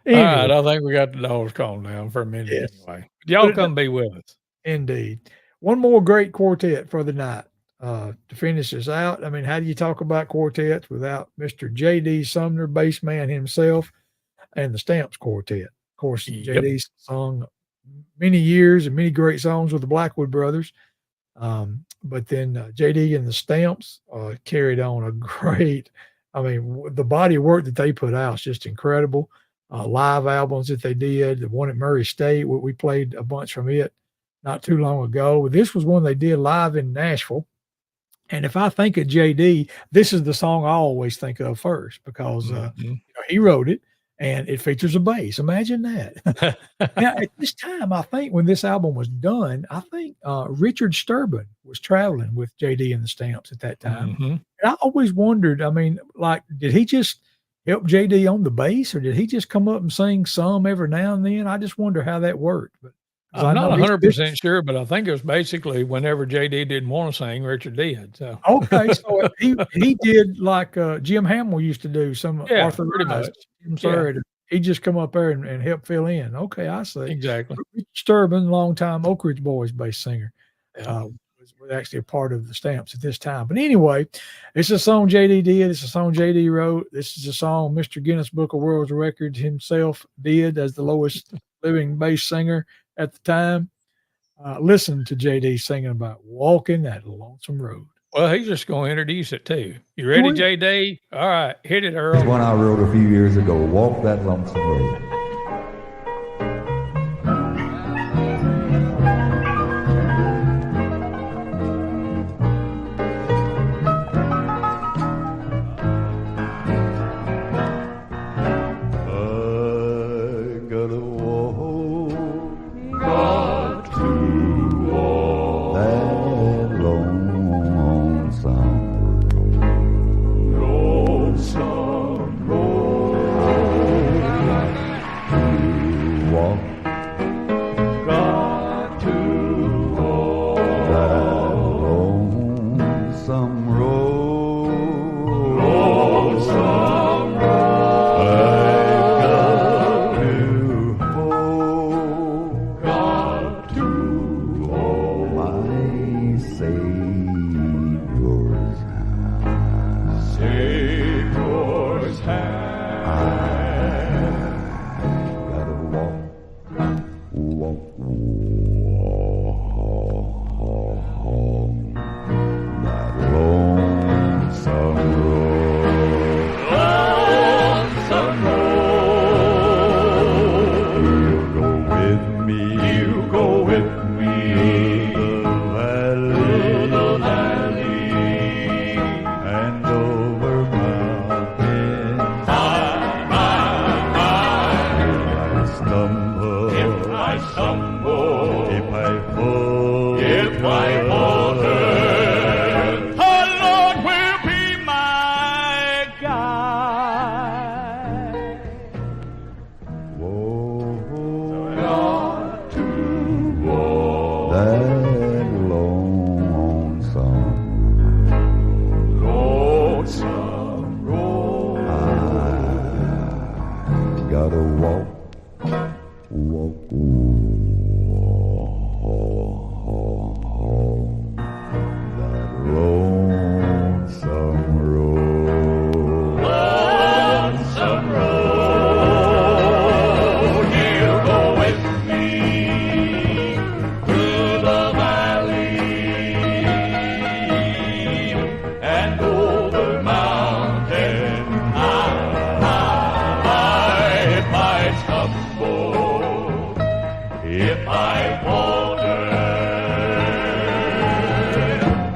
All right, I think we got the dogs calmed down for a minute anyway. Y'all come be with us. Indeed. One more great quartet for the night. To finish this out, I mean, how do you talk about quartets without Mr. J.D. Sumner, bass man himself, and the Stamps Quartet? Of course, J.D.'s sung many years and many great songs with the Blackwood Brothers. But then J.D. and the Stamps carried on a great, the body of work that they put out is just incredible. Live albums that they did, the one at Murray State, we played a bunch from it not too long ago. This was one they did live in Nashville. And if I think of JD, this is the song I always think of first because he wrote it and it features a bass. Imagine that. Now, at this time, I think when this album was done, I think Richard Sturban was traveling with JD and the Stamps at that time. And I always wondered, did he just help JD on the bass or did he just come up and sing some every now and then? I just wonder how that worked. But I'm not 100% sure, but I think it was basically whenever JD didn't want to sing, Richard did. So okay, so he did like Jim Hamill used to do some Arthur pretty much. He just come up there and help fill in. Okay, I see. Exactly. Richard Sturban, longtime Oak Ridge Boys bass singer, was actually a part of the Stamps at this time. But anyway, it's a song JD did. It's a song JD wrote. This is a song Mr. Guinness Book of World Records himself did as the lowest living bass singer at the time. Listen to JD singing about walking that lonesome road. Well, he's just going to introduce it too. You ready, JD? All right, hit it, Earl. One I wrote a few years ago, Walk That Lonesome Road. If I falter, the Lord will be my guide. Not to walk that lonesome road. I gotta walk that lonesome road. Lonesome road, he'll go with me through the valley and over mountain high. If I stumble, if I falter,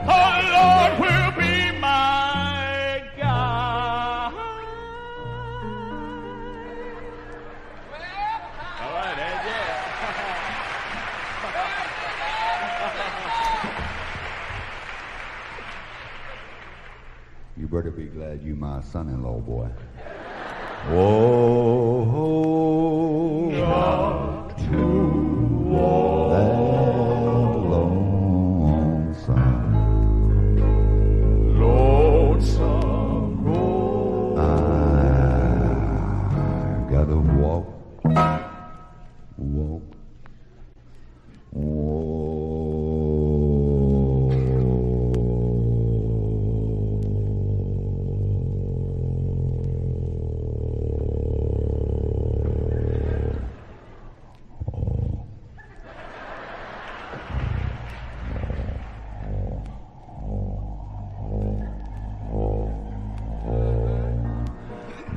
the Lord will be my guide. All right, Ed, You better be glad you my son-in-law, boy. Whoa, Not to walk that lonesome lonesome road. I gotta walk.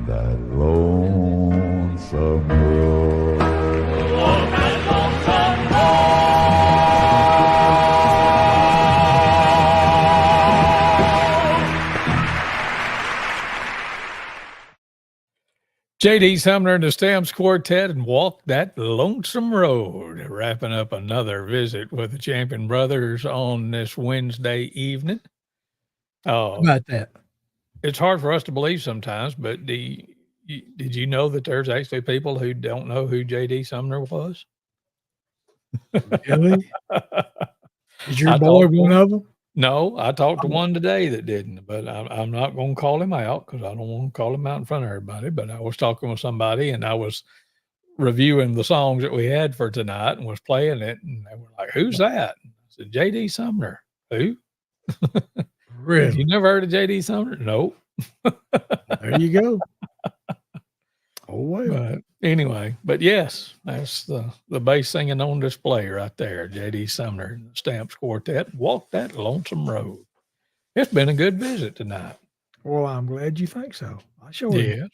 That lonesome road. Walk that lonesome J.D. Sumner and the Stamps Quartet and Walk That Lonesome Road, wrapping up another visit with the Champion Brothers on this Wednesday evening. How about that? It's hard for us to believe sometimes, but did you know that there's actually people who don't know who J.D. Sumner was? Really? Is your I boy talked to one him. of them? No, I talked to one today that didn't, but I'm not going to call him out because I don't want to call him out in front of everybody. But I was talking with somebody and I was reviewing the songs that we had for tonight and was playing it. And they were like, "Who's that?" I said, "J.D. Sumner." "Who?" "You Really? never heard of J.D. Sumner?" "Nope." There you go. Oh, well. But anyway, but yes, that's the bass singing on display right there. J.D. Sumner and the Stamps Quartet, Walk That Lonesome Road. It's been a good visit tonight. Well, I'm glad you think so. I sure am. Yes.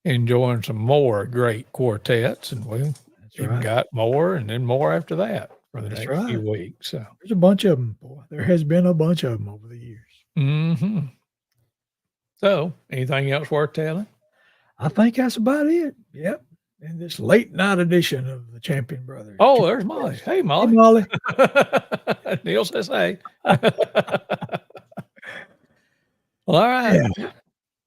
Enjoying some more great quartets, and we've That's even right. got more and then more after that for the That's next few right. weeks. So, There's a bunch of them, boy. There has been a bunch of them over the years. mhm. So, anything else worth telling? I think that's about it. Yep. In this late night edition of the Champion Brothers. Oh, there's Molly. Hey, Hey, Molly. Molly. Neil says hey. Well, all right. Yeah.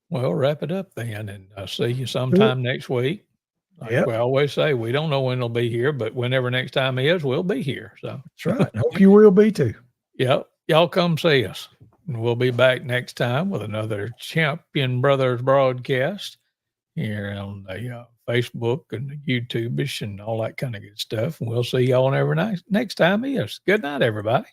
Well, wrap it up then, and I'll see you sometime next week. Like Yep. we always say, we don't know when it'll be here, but whenever next time is, we'll be here. So That's right. I hope you will be too. yep, y'all come see us. And we'll be back next time with another Champion Brothers broadcast here on the Facebook and the YouTubeish and all that kind of good stuff. And we'll see y'all next time is. Good night, everybody.